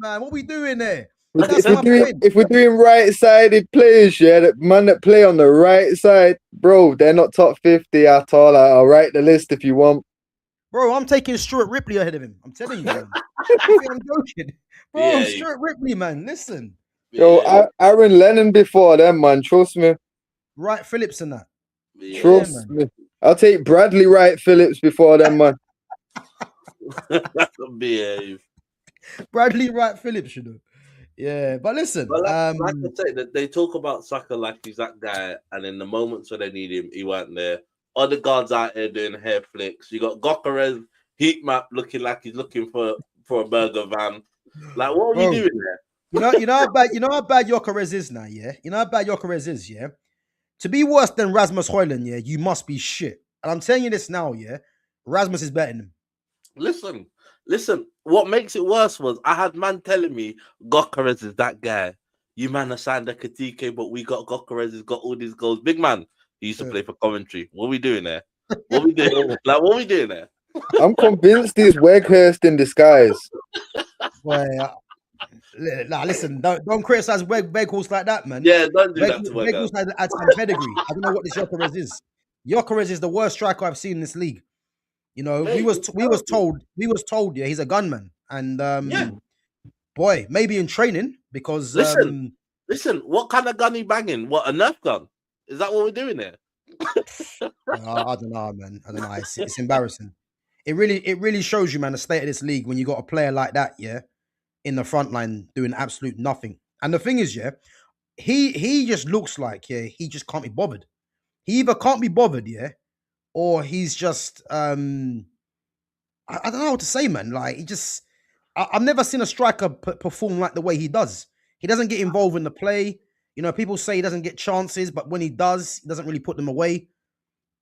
Speaker 1: Man, what we doing there?
Speaker 3: If we're doing right-sided players, the man that play on the right side, bro, they're not top 50 at all. I'll write the list if you want.
Speaker 1: Bro, I'm taking Stuart Ripley ahead of him. I'm telling you, man. I'm joking. Bro, Stuart Ripley, man. Listen.
Speaker 3: Yo, Aaron Lennon before them, man. Trust me.
Speaker 1: Wright Phillips and that.
Speaker 3: Trust me. I'll take Bradley Wright Phillips before them, man.
Speaker 2: Behave.
Speaker 3: Bradley
Speaker 1: Wright Phillips, Yeah, but listen.
Speaker 2: But like I say, that they talk about Saka like he's that guy, and in the moments where they need him, he weren't there. Other guards out here doing hair flicks. You got Gokares heat map looking like he's looking for a burger van. Like, what are you doing there?
Speaker 1: You know how bad Gokares is now, yeah? You know how bad Gokares is, yeah? To be worse than Rasmus Højlund, yeah, you must be shit. And I'm telling you this now, yeah? Rasmus is better than him.
Speaker 2: Listen. What makes it worse was I had man telling me Gokares is that guy. You man assigned a Ekitike, but we got Gokares has got all these goals. Big man, he used to play for Coventry. What are we doing there? What are we doing there?
Speaker 3: I'm convinced he's Weghurst in disguise.
Speaker 1: Well, Nah, listen, don't criticize Weghorst like that, man.
Speaker 2: Yeah, don't do that to
Speaker 1: Weghorst had some pedigree. I don't know what this Gyökeres is. Gyökeres is the worst striker I've seen in this league. You know,
Speaker 2: Mate,
Speaker 1: we was told, yeah, he's a gunman, and
Speaker 2: Yeah.
Speaker 1: boy, maybe in training because
Speaker 2: Listen, what kind of gun he banging? What, a Nerf gun? Is that what we're doing here?
Speaker 1: I don't know, man. I don't know. It's embarrassing. It really shows you, man, the state of this league when you got a player like that, yeah, in the front line doing absolute nothing. And the thing is, yeah, he just looks like, yeah, he just can't be bothered. He either can't be bothered, yeah, or he's just I don't know what to say, man. Like I've never seen a striker perform like the way he does. He doesn't get involved in the play. You know, people say he doesn't get chances, but when he does, he doesn't really put them away.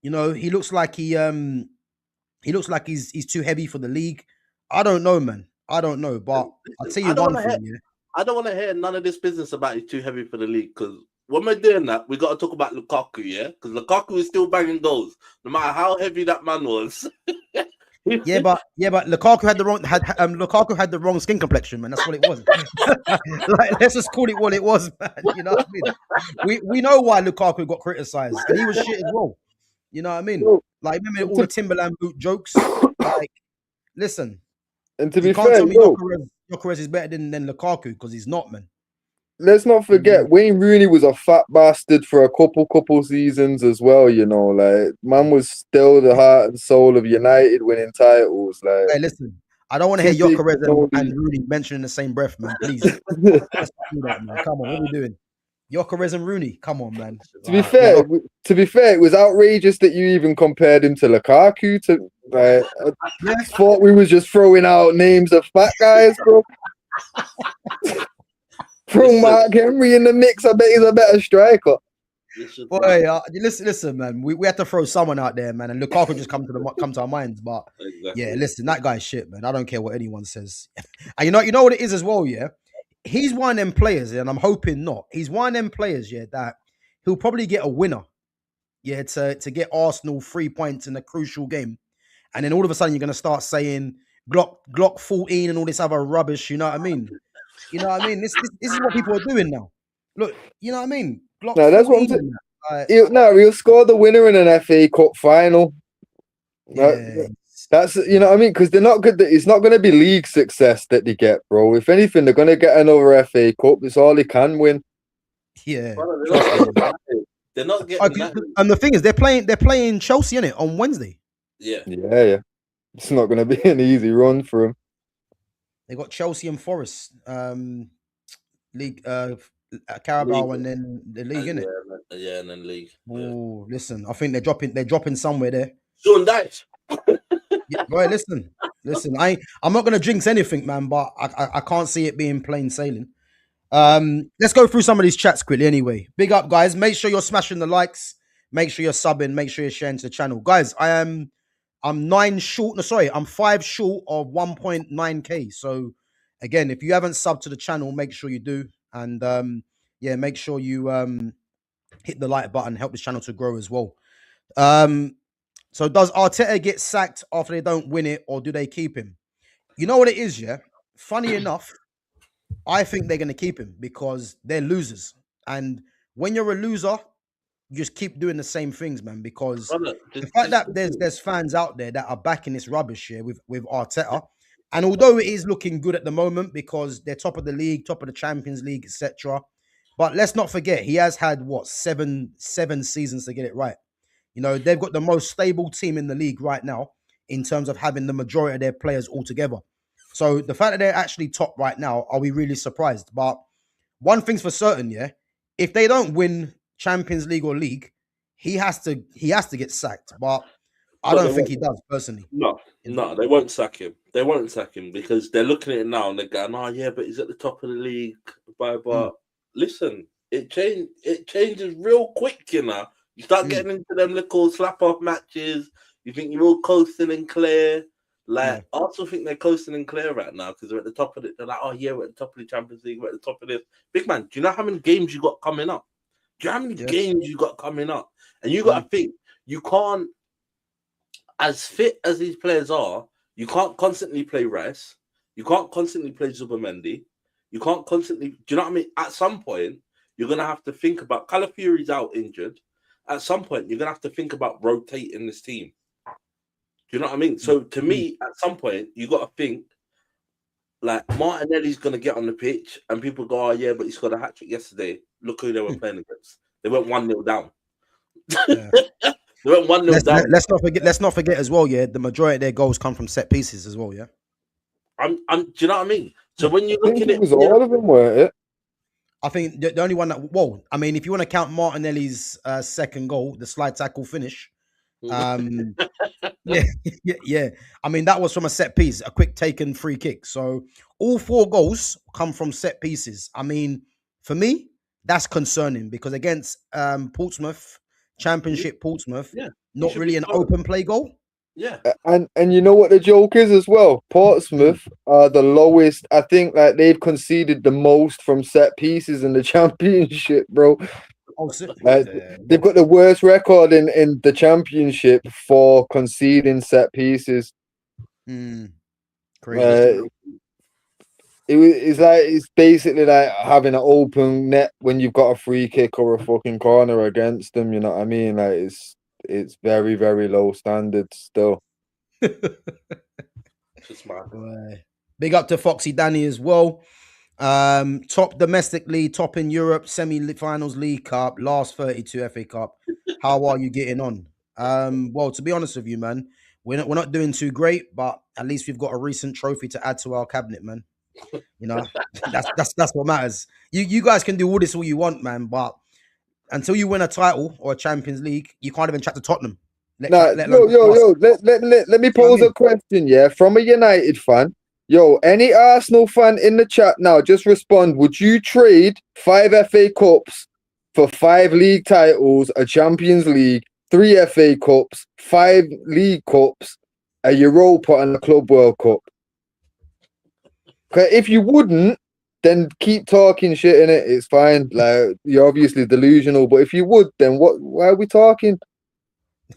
Speaker 1: You know, he looks like he's too heavy for the league. I don't know, man. I don't know, but I'll tell you one thing, yeah.
Speaker 2: I don't want to hear none of this business about he's too heavy for the league, because when we're doing that, we got to talk about Lukaku, yeah? Because Lukaku is still banging goals, no matter how heavy that man was.
Speaker 1: Yeah, but Lukaku had the wrong skin complexion, man. That's what it was. Like, let's just call it what it was, man. You know what I mean? We know why Lukaku got criticized, and he was shit as well. You know what I mean? Like, remember all the Timberland boot jokes? Like, listen.
Speaker 3: And to be
Speaker 1: can't
Speaker 3: fair,
Speaker 1: tell me Gyökeres is better than Lukaku, because he's not, man.
Speaker 3: Let's not forget, Wayne Rooney was a fat bastard for a couple seasons as well, you know. Like, man was still the heart and soul of United winning titles. Like,
Speaker 1: hey, listen, I don't want to hear Gyökeres and Rooney mentioned in the same breath, man. Please. Let's not do that, man. Come on, what are we doing? Gyökeres and Rooney, come on, man.
Speaker 3: To be fair, it was outrageous that you even compared him to Lukaku. I thought we was just throwing out names of fat guys, bro. Throw Mark Henry in the mix. I bet he's a better striker.
Speaker 1: Boy, listen, man. We had to throw someone out there, man, and Lukaku just come to our minds. But yeah, listen, that guy's shit, man. I don't care what anyone says. And you know what it is as well, yeah. He's one of them players, and I'm hoping not. He's one of them players, yeah, that he'll probably get a winner, yeah, to get Arsenal 3 points in a crucial game, and then all of a sudden you're gonna start saying Glock 14 and all this other rubbish. You know what I mean? You know what I mean? This is what people are doing now. Look, you know what I mean? Glock
Speaker 3: no, that's what I'm saying. He'll score the winner in an FA Cup final.
Speaker 1: Yeah.
Speaker 3: That's, you know what I mean? Because they're not good. It's not going to be league success that they get, bro. If anything, they're going to get another FA Cup. It's all they can win.
Speaker 1: Yeah.
Speaker 2: They're not getting that.
Speaker 1: And the thing is, they're playing Chelsea, innit, on Wednesday.
Speaker 2: Yeah.
Speaker 3: It's not going to be an easy run for them.
Speaker 1: They got Chelsea and Forest league, Carabao, and then the league, innit?
Speaker 2: Yeah, and then league.
Speaker 1: Oh, listen, I think they're dropping somewhere there.
Speaker 2: Sean Dyche.
Speaker 1: Yeah, boy, listen. I'm not gonna jinx anything, man, but I can't see it being plain sailing. Let's go through some of these chats quickly anyway. Big up, guys. Make sure you're smashing the likes. Make sure you're subbing. Make sure you're sharing to the channel. Guys, I'm 5 short of 1.9k. So again, if you haven't subbed to the channel, make sure you do. And make sure you hit the like button, help this channel to grow as well. So does Arteta get sacked after they don't win it, or do they keep him? You know what it is, yeah? Funny enough, I think they're going to keep him because they're losers. And when you're a loser, you just keep doing the same things, man, because the fact that there's fans out there that are backing this rubbish here with Arteta, and although it is looking good at the moment because they're top of the league, top of the Champions League, etc., but let's not forget, he has had, seven seasons to get it right. You know, they've got the most stable team in the league right now in terms of having the majority of their players all together. So the fact that they're actually top right now, are we really surprised? But one thing's for certain, yeah, if they don't win Champions League or league, he has to get sacked. But I don't think he does, personally.
Speaker 2: No, they won't sack him. They won't sack him because they're looking at it now and they're going, oh yeah, but he's at the top of the league. But listen, it changes real quick, you know. You start getting into them little slap-off matches. You think you're all coasting and clear. I also think they're coasting and clear right now because they're at the top of it. They're like, oh, yeah, we're at the top of the Champions League. We're at the top of this. Big man, do you know how many games you got coming up? Do you know how many games you got coming up? And you got to think, you can't, as fit as these players are, you can't constantly play Rice. You can't constantly play Zubimendi. You can't constantly. Do you know what I mean? At some point, you're gonna have to think about. Calafiori's out injured. At some point, you're gonna have to think about rotating this team. Do you know what I mean? So to me, at some point, you got to think like Martinelli's gonna get on the pitch, and people go, "Oh yeah, but he scored a hat trick yesterday. Look who they were playing against. They went 1-0 down.
Speaker 1: Yeah.
Speaker 2: They went 1-0 down.
Speaker 1: Let's not forget as well. Yeah, the majority of their goals come from set pieces as well. Yeah.
Speaker 2: Do you know what I mean? So when you're
Speaker 3: I think
Speaker 2: looking
Speaker 3: it
Speaker 2: at
Speaker 3: was all of them, weren't it?
Speaker 1: I think the only one that, well, I mean, if you want to count Martinelli's second goal, the slide tackle finish, yeah. I mean, that was from a set piece, a quick taken free kick. So all 4 goals come from set pieces. I mean, for me, that's concerning because against Portsmouth, Championship Portsmouth, not really an open play goal.
Speaker 2: Yeah,
Speaker 3: and you know what the joke is as well? Portsmouth are the lowest. I think like they've conceded the most from set pieces in the Championship, bro. They've got the worst record in the Championship for conceding set pieces.
Speaker 1: Crazy.
Speaker 3: It's basically like having an open net when you've got a free kick or a fucking corner against them. You know what I mean? Like it's very, very low standards still.
Speaker 1: Big up to Foxy Danny as well. Top domestically, top in Europe, semi-finals League Cup, last 32 FA Cup. How are you getting on? Well, to be honest with you, man, we're not doing too great, but at least we've got a recent trophy to add to our cabinet, man. You know, that's what matters. You guys can do all this all you want, man, but until you win a title or a Champions League, you can't even chat to Tottenham.
Speaker 3: Let me pose a question, yeah, from a United fan. Yo, any Arsenal fan in the chat now, just respond. Would you trade 5 FA Cups for 5 league titles, a Champions League, 3 FA Cups, 5 League Cups, a Europa and a Club World Cup? Okay, if you wouldn't, then keep talking shit in it. It's fine. Like, you're obviously delusional, but if you would, then why are we talking?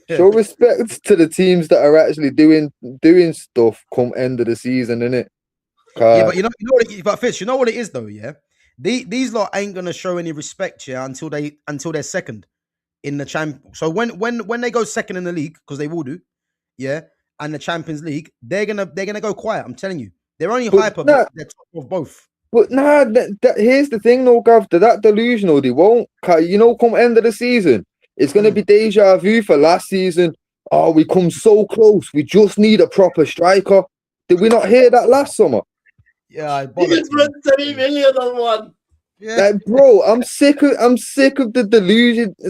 Speaker 3: Show respect to the teams that are actually doing stuff come end of the season, innit?
Speaker 1: Yeah, but you know what Fitz, you know what it is though, yeah? These lot ain't gonna show any respect, yeah, until they're second in the champ. So when they go second in the league, because they will do, yeah, and the Champions League, they're gonna go quiet. I'm telling you. They're only hyper, but they're top of both.
Speaker 3: But here's the thing, though, Gav. They're that delusional. They won't. You know, come end of the season, it's going to be deja vu for last season. Oh, we come so close. We just need a proper striker. Did we not hear that last summer?
Speaker 1: Yeah, I
Speaker 2: spent 30 million on one.
Speaker 3: Yeah. Like, bro, I'm sick of the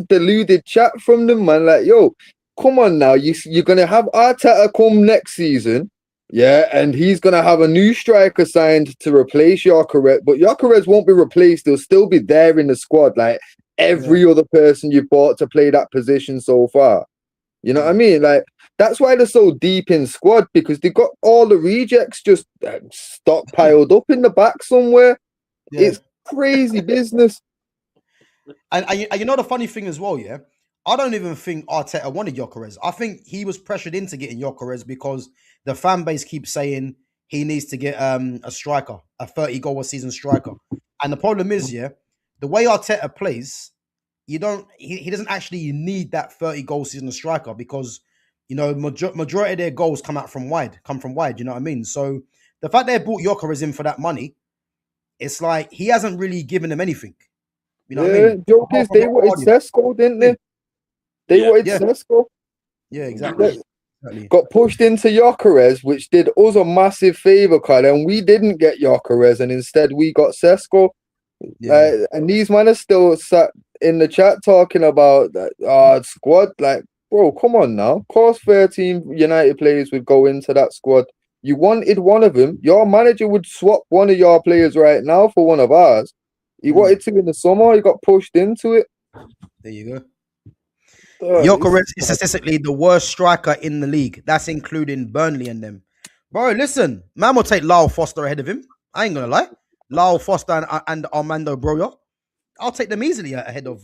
Speaker 3: deluded chat from them, man. Like, yo, come on now. You're going to have Arteta come next season. Yeah, and he's going to have a new striker signed to replace Gyökeres, but Gyökeres won't be replaced. He'll still be there in the squad, like every other person you bought to play that position so far. You know what I mean? Like, that's why they're so deep in squad, because they got all the rejects just stockpiled up in the back somewhere. Yeah. It's crazy business.
Speaker 1: And you know the funny thing as well, yeah? I don't even think Arteta wanted Gyökeres. I think he was pressured into getting Gyökeres because the fan base keeps saying he needs to get a striker, a 30-goal a season striker. And the problem is, yeah, the way Arteta plays, he doesn't actually need that 30-goal season striker because, you know, majority of their goals come from wide, you know what I mean? So the fact they brought Gyökeres in for that money, it's like he hasn't really given them anything. You know what I mean?
Speaker 3: Joke is they wanted Sesko, didn't they? They wanted Sesko.
Speaker 1: Yeah, exactly.
Speaker 3: Got pushed into Gyökeres, which did us a massive favour, Kyle, and we didn't get Gyökeres, and instead we got Sesko. Yeah. And these men are still sat in the chat talking about that squad. Like, bro, come on now. Of course, 13 United players would go into that squad. You wanted one of them. Your manager would swap one of your players right now for one of ours. He wanted to in the summer. He got pushed into it.
Speaker 1: There you go. Gyökeres is statistically the worst striker in the league. That's including Burnley and them. Bro, listen, man will take Lyle Foster ahead of him. I ain't gonna lie. Lyle Foster and Armando Broja. I'll take them easily ahead of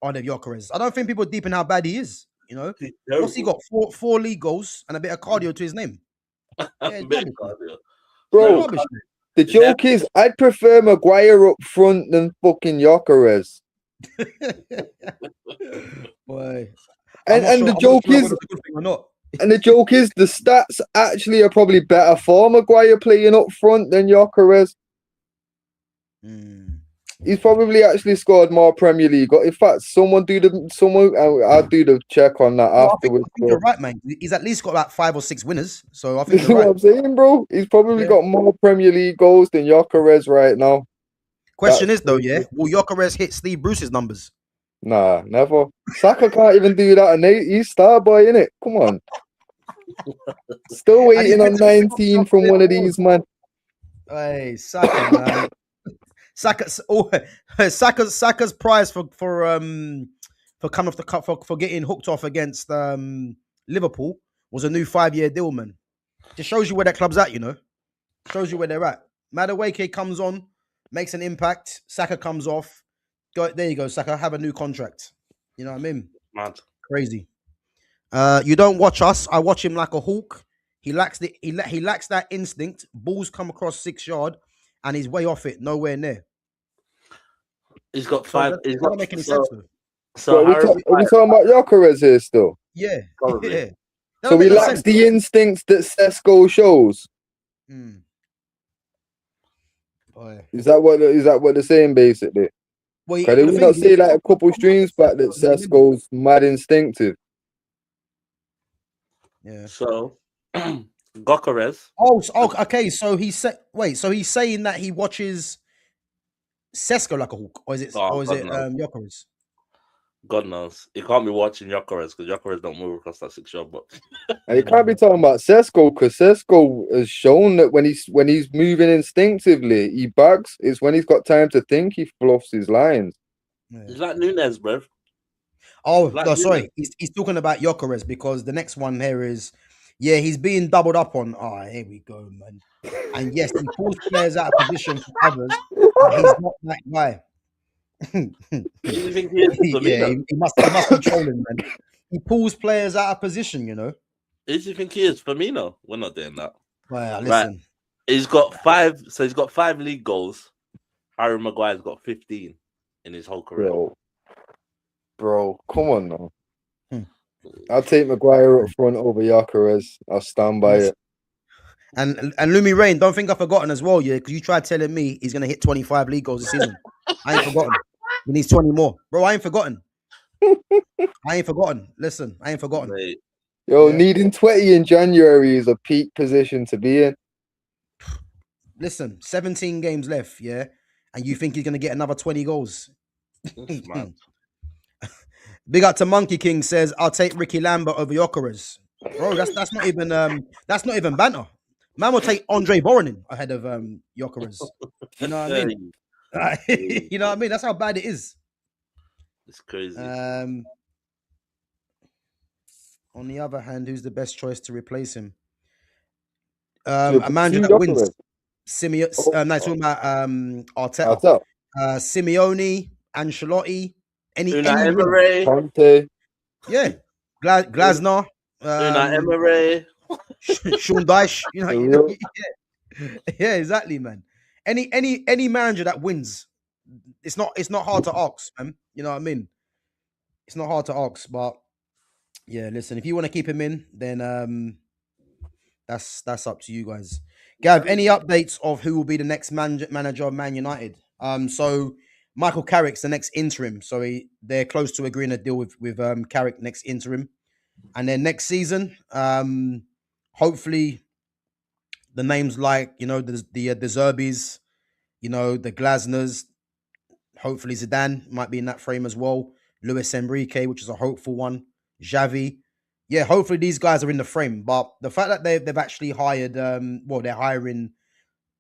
Speaker 1: Gyökeres. I don't think people are deep in how bad he is. You know, what's he got? Four league goals and a bit of cardio to his name. Yeah,
Speaker 3: bro, The joke is, I'd prefer Maguire up front than fucking Gyökeres.
Speaker 1: Boy.
Speaker 3: And the joke is,
Speaker 1: whether it's a good thing or not.
Speaker 3: and the joke is, the stats actually are probably better for Maguire playing up front than Gyökeres. He's probably actually scored more Premier League. In fact, I'll do the check on that afterwards.
Speaker 1: I think you're right, man. He's at least got like 5 or 6 winners. So I think
Speaker 3: This is
Speaker 1: you're right.
Speaker 3: what I'm saying, bro. He's probably got more Premier League goals than Gyökeres right now.
Speaker 1: Question is though, will Gyökeres hit Steve Bruce's numbers?
Speaker 3: Nah, never. Saka can't even do that, and he's star boy, innit? Come on. Still waiting on 19 from one of these, man.
Speaker 1: Hey, Saka, man. Saka's prize for coming off the cup for getting hooked off against Liverpool was a new 5-year deal, man. Just shows you where that club's at, you know. Shows you where they're at. Madueke comes on, makes an impact. Saka comes off. There you go, Saka. Have a new contract. You know what I mean?
Speaker 2: Mad.
Speaker 1: Crazy. You don't watch us. I watch him like a hawk. He lacks that instinct. Balls come across 6 yard, and he's way off it, nowhere near.
Speaker 2: He's got 5.
Speaker 1: He's not making any sense though.
Speaker 3: So are we talking about Gyökeres here still?
Speaker 1: Yeah.
Speaker 2: Probably.
Speaker 1: Yeah.
Speaker 3: So he lacks the instincts that Sesko shows. Is that what they're saying basically?
Speaker 1: Well,
Speaker 3: Did we not say like a couple streams back that Sesko's mad instinctive?
Speaker 1: Yeah.
Speaker 2: So Gyökeres.
Speaker 1: Okay. So he's saying that he watches Sesko like a hawk, or is it Gyökeres?
Speaker 2: God knows. He can't be watching Gyökeres because Gyökeres don't move across that 6 yard box.
Speaker 3: And you can't be talking about Sesko because Sesko has shown that when he's moving instinctively, he bags. It's when he's got time to think, he fluffs his lines.
Speaker 2: Yeah. He's like Nunes, bro.
Speaker 1: Oh, no, sorry. He's talking about Gyökeres because the next one here is, he's being doubled up on. Oh, here we go, man. And yes, he pulls players out of position for others, but he's not that guy.
Speaker 2: Do you think he is?
Speaker 1: He must be trolling, man. He pulls players out of position, you know.
Speaker 2: Who do you think he is? Firmino? We're not doing that.
Speaker 1: Well, listen.
Speaker 2: Right. He's got 5. So he's got 5 league goals. Harry Maguire's got 15 in his whole career.
Speaker 3: Bro, come on now. I'll take Maguire up front over Gyökeres. I'll stand by it.
Speaker 1: And Lumi Rain, don't think I've forgotten as well, because you tried telling me he's gonna hit 25 league goals this season. I ain't forgotten. He needs 20 more, bro. I ain't forgotten. Listen, I ain't forgotten.
Speaker 2: Mate.
Speaker 3: Needing 20 in January is a peak position to be in.
Speaker 1: Listen, 17 games left, and you think you're gonna get another 20 goals? Big up to Monkey King says, I'll take Ricky Lambert over Gyökeres. Bro, that's not even banter. Man will take Andre Voronin ahead of Gyökeres. You know what I mean? You know what I mean? That's how bad it is.
Speaker 2: It's crazy.
Speaker 1: On the other hand, who's the best choice to replace him? A manager that wins. Talking about Arteta. Simeone, Ancelotti,
Speaker 2: Unai Emery,
Speaker 3: Conte.
Speaker 1: Yeah, Glasner,
Speaker 2: Unai Emery,
Speaker 1: Sean Dyche. You know, yeah, exactly, man. Any manager that wins, it's not hard to ask, man. You know what I mean? It's not hard to ask, but yeah, listen, if you want to keep him in, then that's up to you guys. Gav, any updates of who will be the next manager of Man United? So Michael Carrick's the next interim, so they're close to agreeing a deal with Carrick next interim, and then next season, hopefully, the names like the Zerbis, the Glasners, hopefully Zidane might be in that frame as well. Luis Enrique, which is a hopeful one. Xavi, hopefully these guys are in the frame. But the fact that they've actually hired, they're hiring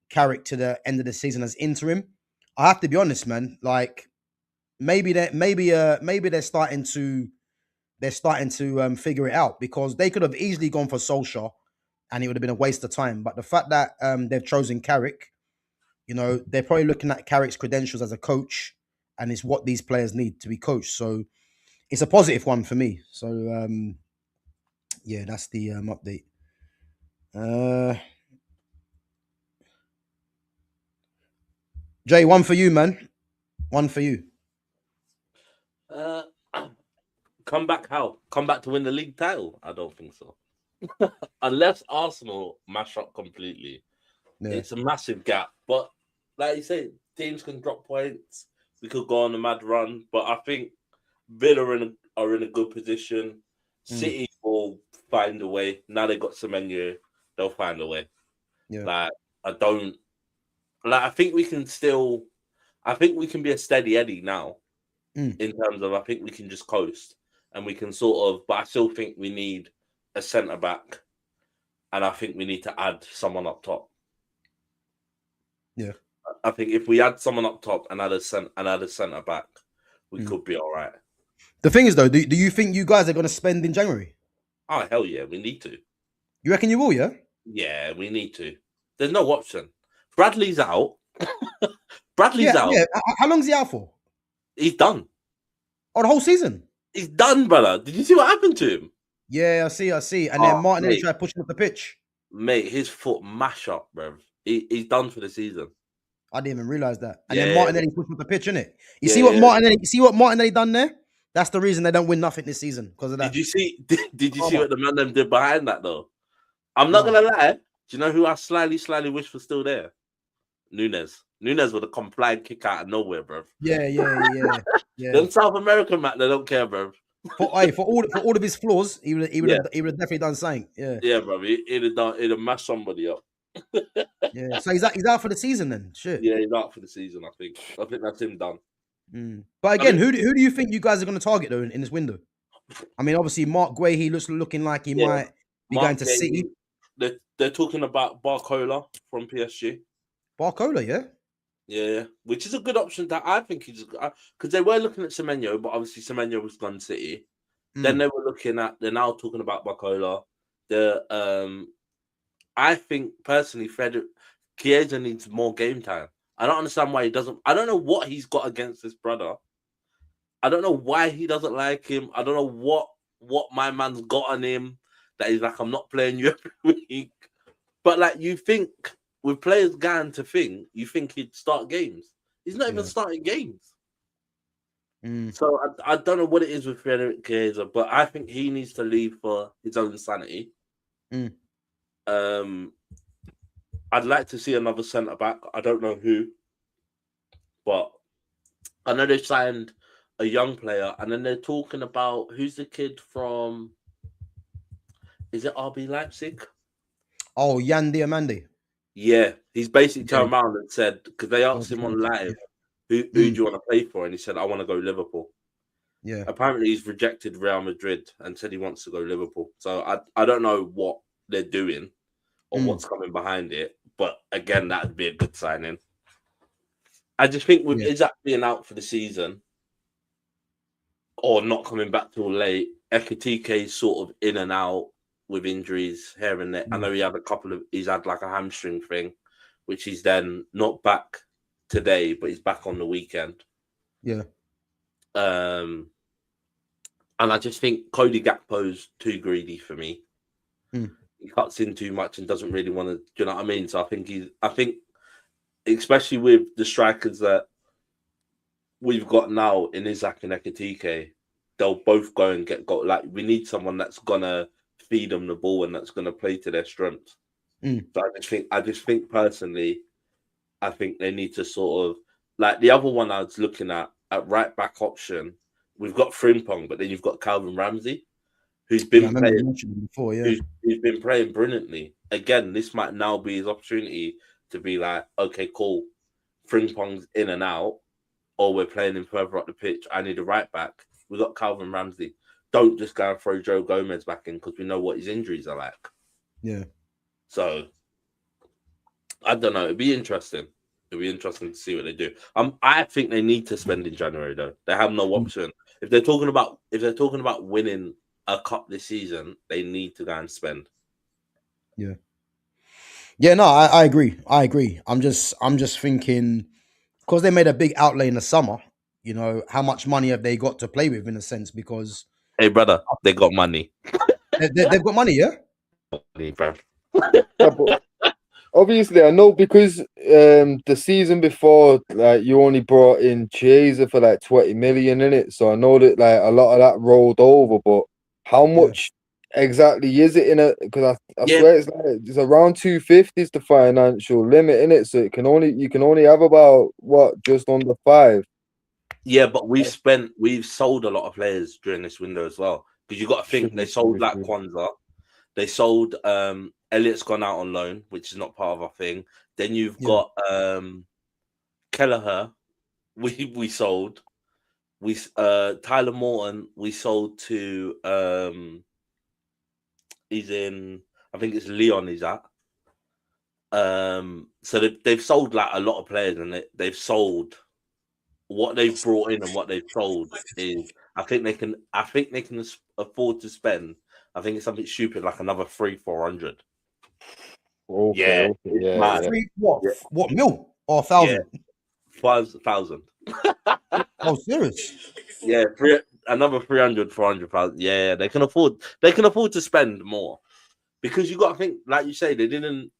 Speaker 1: Carrick to the end of the season as interim. I have to be honest, man. Like maybe they're starting to figure it out, because they could have easily gone for Solskjaer, and it would have been a waste of time. But the fact that they've chosen Carrick, they're probably looking at Carrick's credentials as a coach, and it's what these players need to be coached. So it's a positive one for me. So that's the update. Jay, one for you, man. One for you.
Speaker 2: Come back how? Come back to win the league title? I don't think so. Unless Arsenal mash up completely. Yeah. It's a massive gap. But like you say, teams can drop points. We could go on a mad run. But I think Villa are in a good position. City will find a way. Now they got Semenyo, they'll find a way. Yeah. I think we can be a steady Eddie now. In terms of, I think we can just coast and we can sort of, but I still think we need a centre back, and I think we need to add someone up top.
Speaker 1: Yeah,
Speaker 2: I think if we add someone up top and add a centre back, we could be all right.
Speaker 1: The thing is, though, do you think you guys are going to spend in January?
Speaker 2: Oh hell yeah, we need to.
Speaker 1: You reckon you will? Yeah.
Speaker 2: Yeah, we need to. There's no option. Bradley's out. Bradley's out. Yeah.
Speaker 1: How long's he out for?
Speaker 2: He's done.
Speaker 1: Oh, the whole season?
Speaker 2: He's done, brother. Did you see what happened to him?
Speaker 1: Yeah, I see. And then Martinelli tried pushing up the pitch.
Speaker 2: Mate, his foot mash up, bro. He's done for the season.
Speaker 1: I didn't even realise that. And then Martinelli pushed up the pitch, innit? You see what Martinelli done there? That's the reason they don't win nothing this season, because of that.
Speaker 2: Did you see what the man them did behind that, though? I'm not going to lie. Do you know who I slightly wish was still there? Nunes with a compliant kick out of nowhere, bro.
Speaker 1: Yeah.
Speaker 2: Them South American man, they don't care, bro.
Speaker 1: For all of his flaws, he would have definitely done something. Yeah,
Speaker 2: bro. He'd have mashed somebody up.
Speaker 1: Yeah. So he's out for the season then. Shit.
Speaker 2: Yeah, he's out for the season. I think that's him done.
Speaker 1: But again, who do you think you guys are going to target though in this window? I mean, obviously Mark Guay, he looking like he might be going to City.
Speaker 2: They're talking about Barcola from PSG.
Speaker 1: Barcola, yeah.
Speaker 2: Yeah, which is a good option. That I think is because they were looking at Semenyo, but obviously Semenyo was gone City. Then they're now talking about Barcola. I think personally, Chiesa needs more game time. I don't understand why he doesn't. I don't know what he's got against this brother. I don't know why he doesn't like him. I don't know what my man's got on him that he's like, I'm not playing you every week. But like, you think with players going to you think he'd start games. He's not even starting games. So I don't know what it is with Frederick Chiesa, but I think he needs to leave for his own sanity. I'd like to see another centre back. I don't know who, but I know they signed a young player, and then they're talking about who's the kid from. Is it RB Leipzig?
Speaker 1: Oh, Yan Diamandi.
Speaker 2: Yeah, he's basically turned around and said, because they asked him on live, who do you want to play for? And he said, I want to go Liverpool.
Speaker 1: Yeah.
Speaker 2: Apparently he's rejected Real Madrid and said he wants to go Liverpool. So I don't know what they're doing or what's coming behind it. But again, that would be a good signing. I just think with Isaac being out for the season or not coming back till late, Ekitike's sort of in and out with injuries here and there. I know he's had like a hamstring thing, which he's then not back today, but he's back on the weekend.
Speaker 1: Yeah.
Speaker 2: And I just think Cody Gakpo's too greedy for me. He cuts in too much and doesn't really want to, do you know what I mean? So I think especially with the strikers that we've got now in Isaac and Ekitike, they'll both go and get goal. Like, we need someone that's gonna feed them the ball and that's gonna play to their strengths. So I just think personally, I think they need to sort of, like the other one I was looking at right back option, we've got Frimpong, but then you've got Calvin Ramsey, who's been playing
Speaker 1: before,
Speaker 2: who's been playing brilliantly. Again, this might now be his opportunity to be like, okay, cool, Frimpong's in and out, or we're playing him further up the pitch. I need a right back. We've got Calvin Ramsey. Don't just go and throw Joe Gomez back in because we know what his injuries are like.
Speaker 1: Yeah.
Speaker 2: So, I don't know. It'd be interesting. It'd be interesting to see what they do. I think they need to spend in January though. They have no option. If they're talking about winning a cup this season, they need to go and spend.
Speaker 1: Yeah. Yeah, no, I agree. I'm just thinking, because they made a big outlay in the summer, you know, how much money have they got to play with in a sense? Because
Speaker 2: hey, brother, they got money.
Speaker 1: They've got money, yeah?
Speaker 2: Money, bro.
Speaker 3: obviously, I know because the season before, like you only brought in Chiesa for like 20 million in it. So I know that like a lot of that rolled over, but how much exactly is it in a? Because I
Speaker 2: Yeah,
Speaker 3: swear it's around 250 is the financial limit in it. So you can only have about what, just under 5.
Speaker 2: yeah, but we've sold a lot of players during this window as well. Because you got to think they sold like Kwanzaa, they sold Elliot's gone out on loan, which is not part of our thing. Then you've got Kelleher, we sold. We Tyler Morton, we sold to he's in, I think it's Leon he's at. So they've sold like a lot of players, and they've sold what they've brought in, and what they've sold is I think they can afford to spend. I think it's something stupid like another 300-400.
Speaker 3: Okay,
Speaker 2: Yeah, it's
Speaker 3: yeah,
Speaker 2: mad.
Speaker 3: yeah.
Speaker 1: What mil or 1,000?
Speaker 2: 5,000.
Speaker 1: Oh, serious?
Speaker 2: Yeah, another 300-400,000. Yeah, they can afford to spend more, because you got to think, like you say, they didn't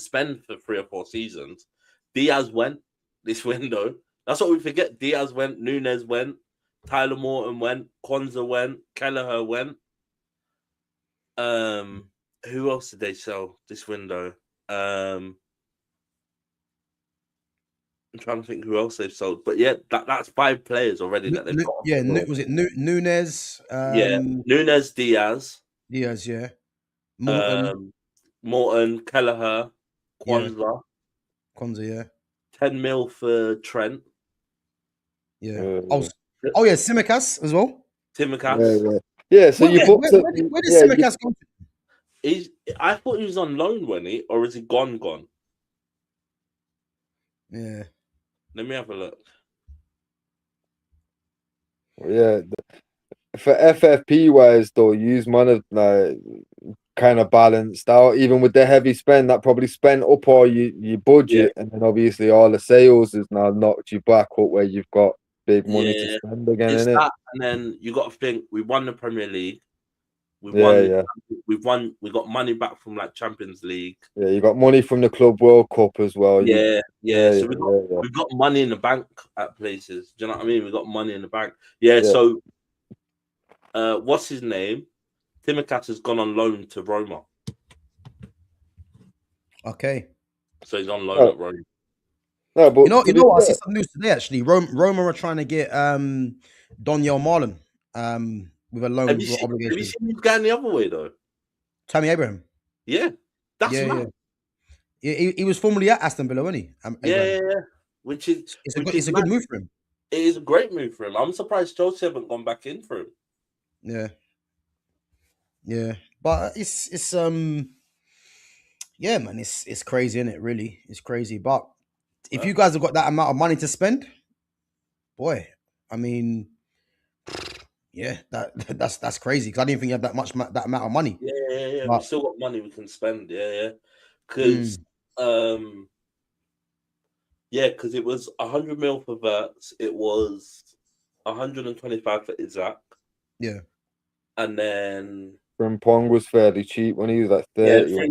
Speaker 2: spend for 3 or 4 seasons. Diaz went this window. That's what we forget. Diaz went, Nunes went, Tyler Morton went, Kwanzaa went, Kelleher went. Who else did they sell this window? I'm trying to think who else they've sold, but yeah, that's 5 players already that they've got.
Speaker 1: Yeah, was it Nunes?
Speaker 2: Yeah, Nunes, Diaz,
Speaker 1: Yeah.
Speaker 2: Morton, Kelleher, Kwanzaa.
Speaker 1: Kwanzaa, yeah.
Speaker 2: 10 mil for Trent.
Speaker 1: Yeah. Oh yeah, Simicas as well.
Speaker 2: Timicas.
Speaker 3: Yeah. So you booked
Speaker 1: where did Simicas go to?
Speaker 2: I thought he was on loan, when he, or is he gone?
Speaker 1: Yeah.
Speaker 2: Let me have a look.
Speaker 3: Yeah. For FFP wise though, use money like kind of balanced out, even with the heavy spend that probably spent up all your budget, and then obviously all the sales has now knocked you back up where you've got big money to spend again,
Speaker 2: It's
Speaker 3: innit?
Speaker 2: that, and then you got to think we won the Premier League. We got money back from like Champions League.
Speaker 3: Yeah, you got money from the Club World Cup as well.
Speaker 2: Yeah. So we got money in the bank at places. Do you know what I mean? We got money in the bank. Yeah. So, what's his name? Timicas has gone on loan to Roma.
Speaker 1: Okay.
Speaker 2: So he's on loan at Roma.
Speaker 3: No, but
Speaker 1: you know what? I see some news today actually. Roma are trying to get Daniel Marlon with a loan obligation.
Speaker 2: Have you seen him going the other way though?
Speaker 1: Tammy Abraham.
Speaker 2: Yeah, that's mad.
Speaker 1: Yeah, he was formerly at Aston Villa, wasn't he?
Speaker 2: Yeah. Which is
Speaker 1: it's a good move for him.
Speaker 2: It is a great move for him. I'm surprised Chelsea haven't gone back in for him.
Speaker 1: Yeah. But it's yeah, man, it's crazy, isn't it? Really, it's crazy. But if you guys have got that amount of money to spend, boy, I mean, yeah, that's crazy, because I didn't think you had that amount of money.
Speaker 2: Yeah. But we still got money we can spend. Yeah. Because because it was 100 mil for Verts. It was 125 for Isaac.
Speaker 1: Yeah.
Speaker 2: And then
Speaker 3: Frimpong was fairly cheap when he was like 30.
Speaker 2: Yeah,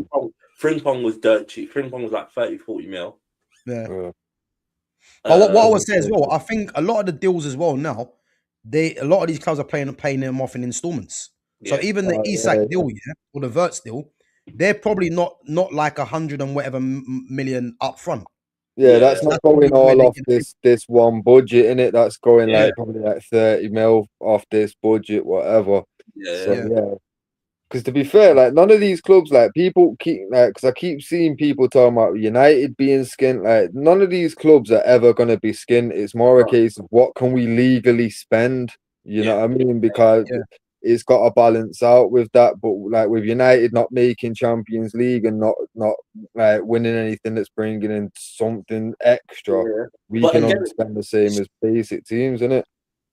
Speaker 2: Frimpong was dirt cheap. Frimpong was like 30-40 mil.
Speaker 1: Yeah. But what I would say as well, I think a lot of the deals as well now, a lot of these clubs are paying them off in installments. Yeah. So even the Isak deal, or the Verts deal, they're probably not like 100 and whatever million up front.
Speaker 3: Yeah, that's not going all off this one budget, in it. That's going like probably like 30 mil off this budget, whatever. Because to be fair, like none of these clubs, like people keep like, because I keep seeing people talking about United being skint. Like none of these clubs are ever going to be skint. It's more a case of what can we legally spend. You know what I mean? Because it's got to balance out with that. But like with United not making Champions League and not like winning anything that's bringing in something extra, we can only spend the same as basic teams, innit?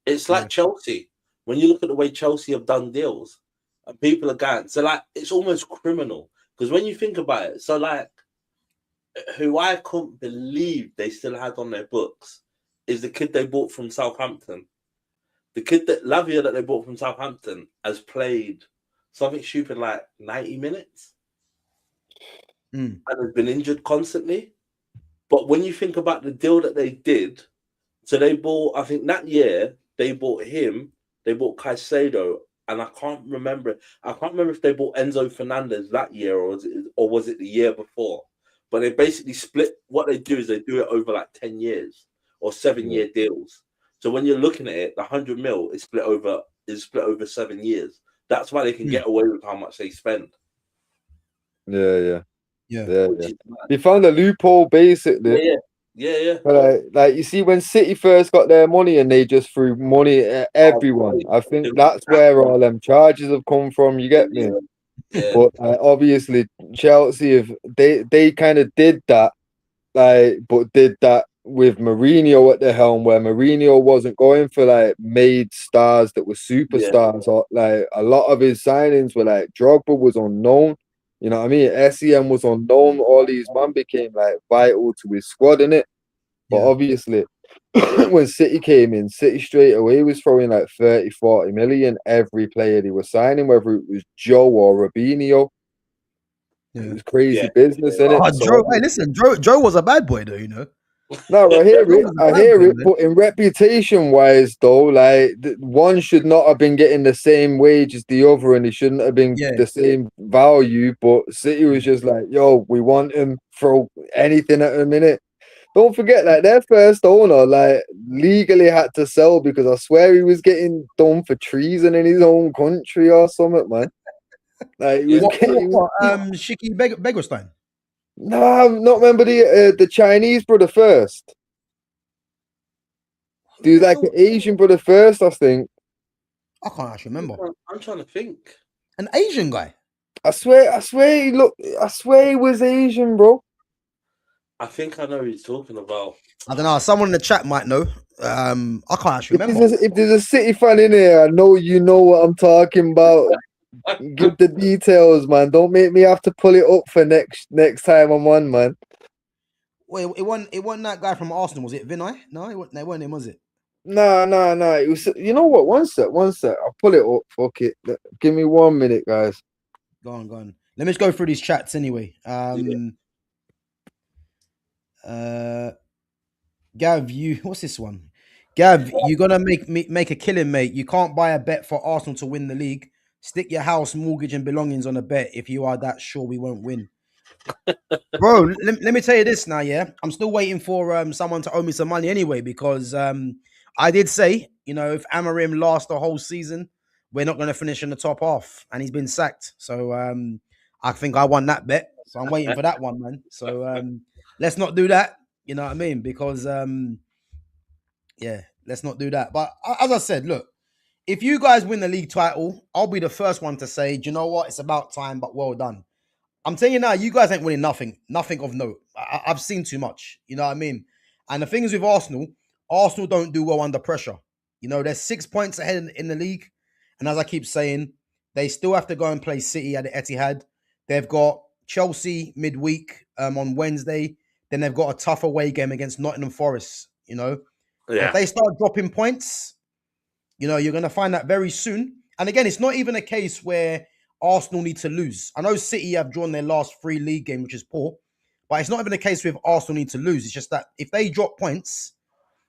Speaker 2: It's like Chelsea. When you look at the way Chelsea have done deals, and people are going, so like it's almost criminal, because when you think about it, so like who I couldn't believe they still had on their books is the kid they bought from Southampton. The kid Lavia that they bought from Southampton has played something stupid like 90 minutes. and has been injured constantly. But when you think about the deal that they did, so they bought, I think that year, they bought him, they bought Caicedo, and I can't remember if they bought Enzo Fernandez that year or was it the year before. But they basically split, what they do is they do it over like 10 years or 7-year deals. So when you're looking at it, the 100 mil is split over 7 years. That's why they can get away with how much they spend.
Speaker 3: Yeah. They found a loophole basically.
Speaker 2: Yeah.
Speaker 3: Like you see, when City first got their money and they just threw money at everyone, I think that's where all them charges have come from. You get me?
Speaker 2: Yeah.
Speaker 3: But obviously, Chelsea they kind of did that, but did that with Mourinho at the helm, where Mourinho wasn't going for like made stars that were superstars. Or like a lot of his signings were like Drogba was unknown. You know what I mean? SEM was unknown. All these men became like vital to his squad, innit? But obviously, when City came in, City straight away was throwing like 30, 40 million every player they were signing, whether it was Joe or Robinho. It was crazy business, innit?
Speaker 1: Hey, listen, Joe was a bad boy, though, you know.
Speaker 3: No, I hear it. But in reputation-wise, though, like one should not have been getting the same wage as the other, and he shouldn't have been the same value. But City was just like, "Yo, we want him. Throw anything at him, innit?" Don't forget, like their first owner, like legally had to sell because I swear he was getting done for treason in his own country or something, man. Like he was
Speaker 1: Shiki Begerstein.
Speaker 3: No, I not remember the Chinese brother first. Dude, like an Asian brother first, I think.
Speaker 1: I can't actually remember.
Speaker 2: I'm trying to think.
Speaker 1: An Asian guy.
Speaker 3: I swear he was Asian, bro.
Speaker 2: I think I know who he's talking about.
Speaker 1: I don't know. Someone in the chat might know. I can't actually remember.
Speaker 3: If there's a City fan in here, I know you know what I'm talking about. Give the details, man. Don't make me have to pull it up for next time I'm on, man.
Speaker 1: Wait, it wasn't that guy from Arsenal, was it Vinay? No, it wasn't him, was it?
Speaker 3: No. It was. You know what? One sec. I'll pull it up. Fuck it. Give me 1 minute, guys.
Speaker 1: Go on. Let me just go through these chats anyway. Gav, what's this one? Gav, you're gonna make a killing, mate. You can't buy a bet for Arsenal to win the league. Stick your house, mortgage, and belongings on a bet if you are that sure we won't win. Bro, let me tell you this now, yeah? I'm still waiting for someone to owe me some money anyway, because I did say, you know, if Amorim lasts the whole season, we're not going to finish in the top half, and he's been sacked. So I think I won that bet. So I'm waiting for that one, man. So let's not do that. You know what I mean? Because, let's not do that. But as I said, look, if you guys win the league title, I'll be the first one to say, do you know what? It's about time, but well done. I'm telling you now, you guys ain't winning nothing of note. I've seen too much. You know what I mean? And the thing is with Arsenal don't do well under pressure. You know, they're 6 points ahead in the league. And as I keep saying, they still have to go and play City at the Etihad. They've got Chelsea midweek on Wednesday. Then they've got a tough away game against Nottingham Forest, you know. If they start dropping points, you know, you're going to find that very soon. And again, it's not even a case where Arsenal need to lose. I know City have drawn their last 3 league game, which is poor. But it's not even a case where Arsenal need to lose. It's just that if they drop points,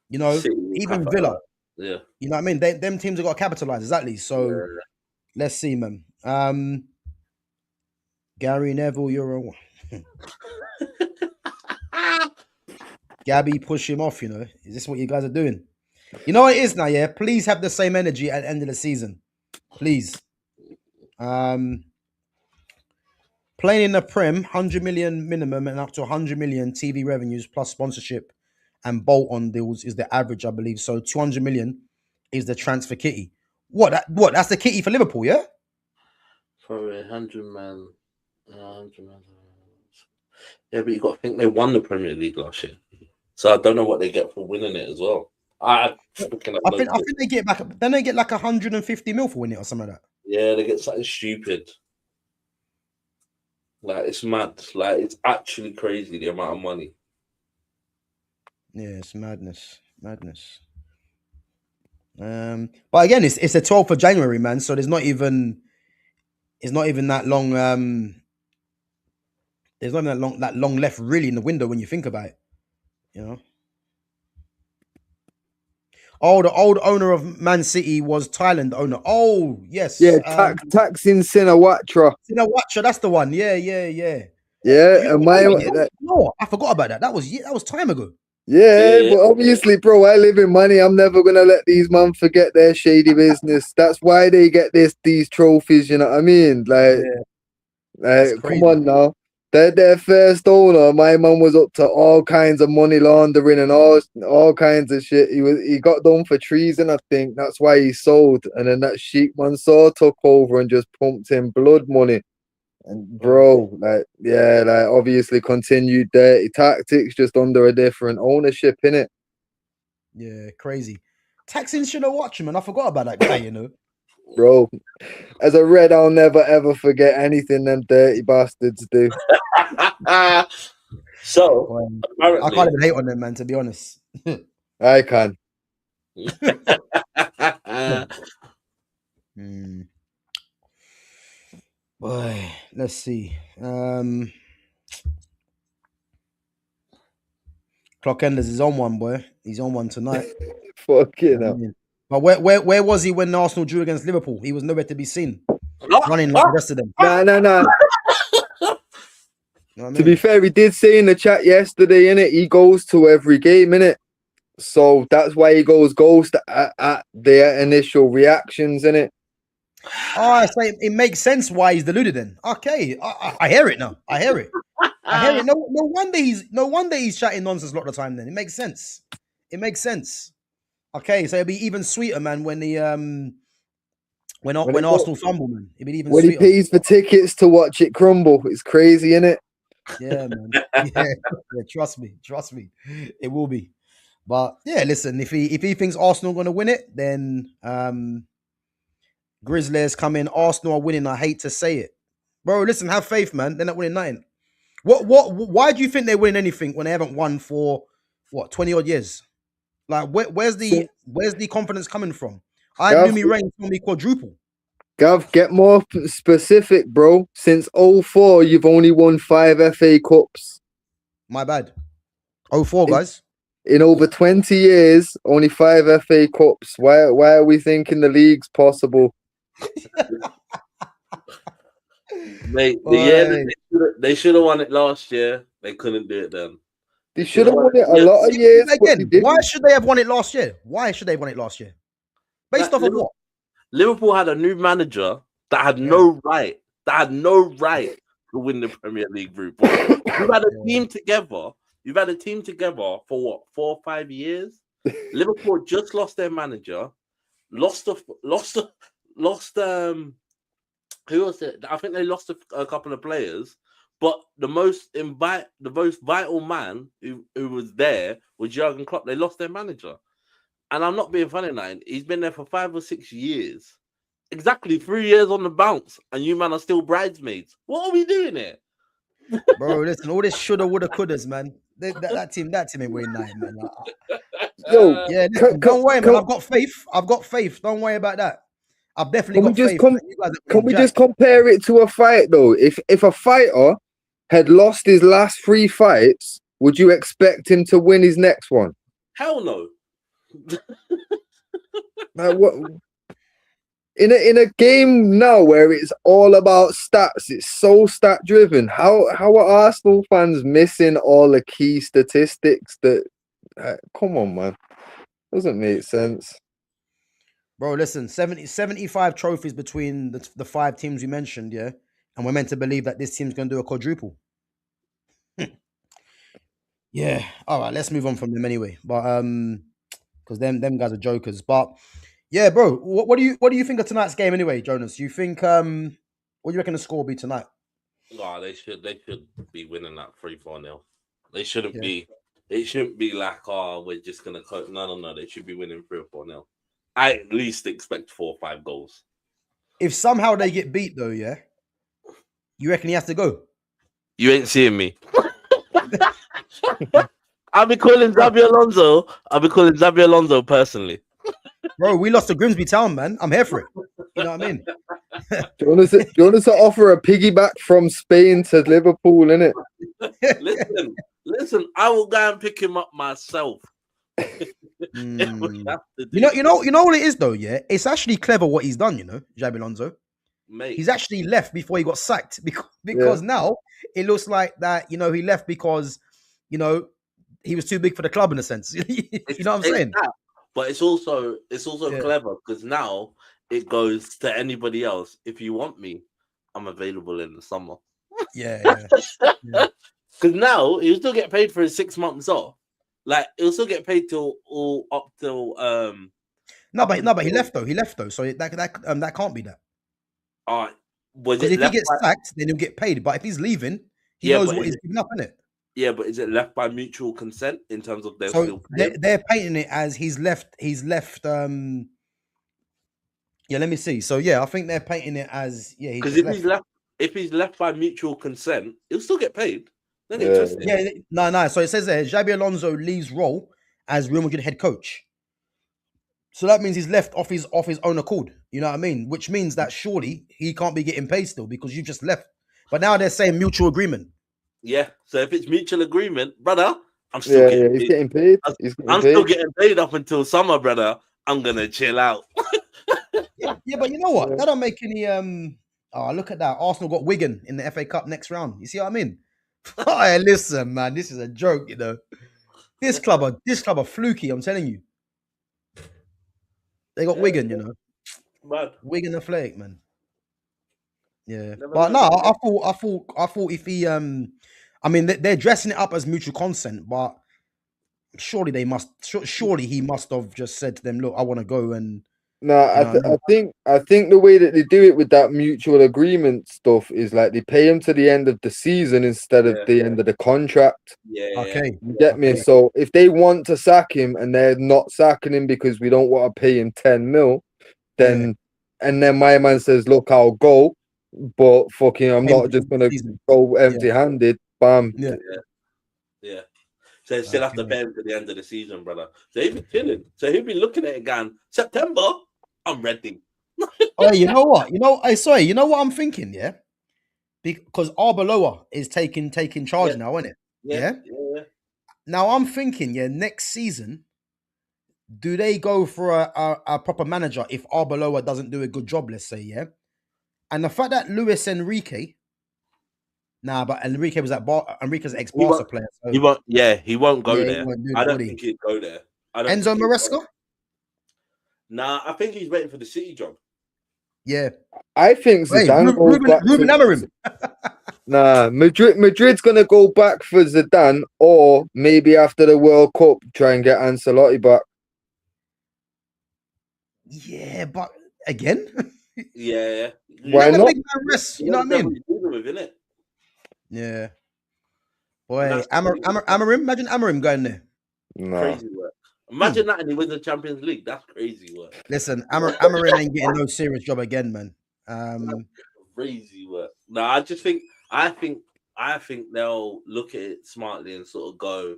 Speaker 1: you know, City, even Villa, you know what I mean? Them teams have got to capitalize, exactly. So let's see, man. Gary Neville, you're a Gabby, push him off, you know. Is this what you guys are doing? You know what it is now, yeah? Please have the same energy at the end of the season. Please. Playing in the Prem, 100 million minimum and up to 100 million TV revenues plus sponsorship and bolt-on deals is the average, I believe. So 200 million is the transfer kitty. What? That's the kitty for Liverpool, yeah?
Speaker 2: For 100 man. 100 man. Yeah, but you got to think they won the Premier League last year. So I don't know what they get for winning it as well. I think
Speaker 1: they get back. Then they get like 150 mil for winning it or something like that.
Speaker 2: Yeah, they get something stupid. Like it's mad. Like it's actually crazy the amount of money.
Speaker 1: Yeah, it's madness. But again, it's the 12th of January, man. So it's not even that long There's not even that long left really in the window when you think about it. You know. Oh, the old owner of Man City was Thailand owner. Oh, yes.
Speaker 3: Yeah, Taksin Shinawatra.
Speaker 1: Shinawatra, that's the one. Yeah.
Speaker 3: Yeah, and
Speaker 1: No, I forgot about that. That was time ago.
Speaker 3: Yeah, but obviously, bro, I live in money. I'm never gonna let these men forget their shady business. That's why they get these trophies. You know what I mean? Come on now. Their first owner, my mum was up to all kinds of money laundering and all kinds of shit. He got done for treason, I think. That's why he sold. And then that Sheikh Mansour took over and just pumped in blood money. And bro, obviously continued dirty tactics just under a different ownership, innit?
Speaker 1: Yeah, crazy. Taksin Shinawatra, man. I forgot about that guy, you know.
Speaker 3: Bro, as a Red, I'll never ever forget anything them dirty bastards do.
Speaker 2: So,
Speaker 1: I can't even hate on them, man, to be honest.
Speaker 3: I can.
Speaker 1: Boy, let's see. Clockenders is on one, boy. He's on one tonight.
Speaker 3: Fucking hell.
Speaker 1: But where was he when Arsenal drew against Liverpool? He was nowhere to be seen. Running like the rest of them.
Speaker 3: Nah. To be fair, he did say in the chat yesterday, innit, he goes to every game, innit? So that's why he goes ghost at their initial reactions, innit?
Speaker 1: Oh, so it makes sense why he's deluded then. Okay, I hear it now. I hear it. No wonder he's chatting nonsense a lot of the time then. It makes sense. Okay, so it'll be even sweeter, man, when Arsenal fumble, man. It'll be even
Speaker 3: when
Speaker 1: sweeter.
Speaker 3: He pays for tickets to watch it crumble. It's crazy, innit?
Speaker 1: Yeah, man. Yeah, trust me. It will be. But yeah, listen, if he thinks Arsenal are gonna win it, then Grizzlies come in, Arsenal are winning. I hate to say it. Bro, listen, have faith, man. They're not winning nothing. Why do you think they're winning anything when they haven't won for 20 odd years? Like where's the confidence coming from? I knew me reign for me quadruple.
Speaker 3: Gav, get more specific, bro. Since 2004, you've only won 5 FA Cups.
Speaker 1: My bad. 2004, guys.
Speaker 3: In over 20 years, only 5 FA Cups. Why are we thinking the league's possible?
Speaker 2: Mate, they should have won it last year. They couldn't do it then.
Speaker 3: They should have won it a lot of years.
Speaker 1: Again, why should they have won it last year? Based off of what?
Speaker 2: Liverpool had a new manager that had no right. To win the Premier League group. You've had a team together. You've had a team together for what, 4 or 5 years? Liverpool just lost their manager. Lost. Who was it? I think they lost a couple of players. But the most vital man who was there was Jurgen Klopp. They lost their manager. And I'm not being funny now. He's been there for 5 or 6 years. Exactly 3 years on the bounce. And you man are still bridesmaids. What are we doing here?
Speaker 1: Bro, listen, all this shoulda, woulda, couldas, man. That team ain't winning nothing, man.
Speaker 3: Yo,
Speaker 1: yeah, don't worry, man. I've got faith. Don't worry about that. I've definitely got faith.
Speaker 3: Can we just compare it to a fight, though? If a fighter had lost his last 3 fights, would you expect him to win his next one?
Speaker 2: Hell no.
Speaker 3: Like what? In a game now where it's all about stats, it's so stat driven. How are Arsenal fans missing all the key statistics? That come on, man, doesn't make sense.
Speaker 1: Bro, listen, 75 trophies between the 5 teams we mentioned, yeah? And we're meant to believe that this team's going to do a quadruple. Yeah. All right, let's move on from them anyway. But because them guys are jokers. But yeah, bro, what do you think of tonight's game anyway, Jonas? You think what do you reckon the score will be tonight?
Speaker 2: Oh, they should be winning that 3-4-0. They shouldn't be. It shouldn't be like, oh, we're just gonna cut. No. They should be winning 3-4-0. I at least expect 4 or 5 goals.
Speaker 1: If somehow they get beat, though, yeah, you reckon he has to go?
Speaker 2: You ain't seeing me. I'll be calling Xabi Alonso personally.
Speaker 1: Bro, we lost to Grimsby Town, man. I'm here for it. You know what I mean?
Speaker 3: Do you want us to offer a piggyback from Spain to Liverpool, innit?
Speaker 2: Listen, I will go and pick him up myself.
Speaker 1: You know what it is though, yeah? It's actually clever what he's done, you know, Xabi Alonso.
Speaker 2: Mate.
Speaker 1: He's actually left before he got sacked because now it looks like that, you know, he left because, you know, he was too big for the club in a sense. You know what I'm saying?
Speaker 2: That, but it's also clever because now it goes to anybody else. If you want me, I'm available in the summer.
Speaker 1: Yeah.
Speaker 2: Because now he'll still get paid for his 6 months off. Like he'll still get paid till.
Speaker 1: No, but he left though. So that can't be that.
Speaker 2: All right.
Speaker 1: Because if he gets sacked, then he'll get paid. But if he's leaving, he knows what he's giving up, innit?
Speaker 2: Yeah, but is it left by mutual consent in terms of their
Speaker 1: so they're painting it as he's left. Yeah, let me see. So yeah, I think they're painting it as
Speaker 2: because if he's left by mutual consent, he'll still get paid. Then
Speaker 1: no. So it says there, Xabi Alonso leaves role as Real Madrid head coach. So that means he's left off his own accord. You know what I mean? Which means that surely he can't be getting paid still because you just left. But now they're saying mutual agreement.
Speaker 2: Yeah. So if it's mutual agreement, brother, I'm still
Speaker 3: getting paid.
Speaker 2: I'm still getting paid up until summer, brother. I'm gonna chill out.
Speaker 1: yeah, but you know what? That don't make any. Oh, look at that! Arsenal got Wigan in the FA Cup next round. You see what I mean? Oh, listen, man, this is a joke. You know, this club are fluky. I'm telling you. They got Wigan, you know.
Speaker 2: Mad.
Speaker 1: Wigan the flake, man. Yeah, but no, I thought if he, I mean, they're dressing it up as mutual consent, but surely he must have just said to them, "Look, I want to go." And
Speaker 3: no, I think the way that they do it with that mutual agreement stuff is like they pay him to the end of the season instead of the end of the contract.
Speaker 2: Yeah.
Speaker 1: Okay.
Speaker 3: You get me? So if they want to sack him and they're not sacking him because we don't want to pay him 10 mil, then and then my man says, "Look, I'll go, but fucking, I'm not just gonna go empty-handed." Bam.
Speaker 2: Yeah. So they still have to pay him to the end of the season, brother. So he'll be chilling. So he'll be looking at it again. September, I'm ready.
Speaker 1: Oh, you know what? You know what I'm thinking, yeah? Because Arbeloa is taking charge now, isn't it? Yeah. Now I'm thinking, next season, do they go for a proper manager if Arbeloa doesn't do a good job, let's say, yeah? And the fact that Luis Enrique, but Enrique was Enrique's ex-Barca player. So
Speaker 2: he won't go there. I don't think he'd go there.
Speaker 1: Enzo Maresca?
Speaker 2: Nah, I think he's waiting for the City job.
Speaker 3: Yeah. I think Zidane goes back
Speaker 1: Ruben Amorim.
Speaker 3: Nah, Madrid's going to go back for Zidane, or maybe after the World Cup, try and get Ancelotti back.
Speaker 1: Yeah, but again?
Speaker 2: Yeah.
Speaker 3: Why not?
Speaker 1: You know what I mean? Yeah. Boy, Amorim, imagine Amorim going there.
Speaker 3: No.
Speaker 2: Crazy work. Imagine that and he wins the Champions League. That's crazy work.
Speaker 1: Listen, Amorim ain't getting no serious job again, man.
Speaker 2: Crazy work. No, I think they'll look at it smartly and sort of go,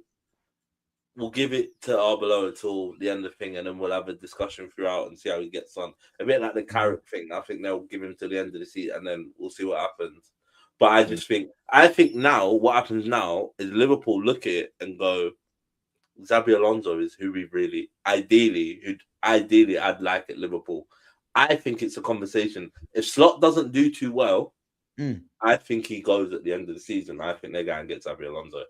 Speaker 2: we'll give it to Arbeloa until the end of the thing, and then we'll have a discussion throughout and see how he gets on. A bit like the Carrick thing. I think they'll give him to the end of the season and then we'll see what happens. But I think now what happens now is Liverpool look at it and go, Xabi Alonso is who we really ideally I'd like at Liverpool. I think it's a conversation. If Slot doesn't do too well, I think he goes at the end of the season. I think they're going to get Xabi Alonso.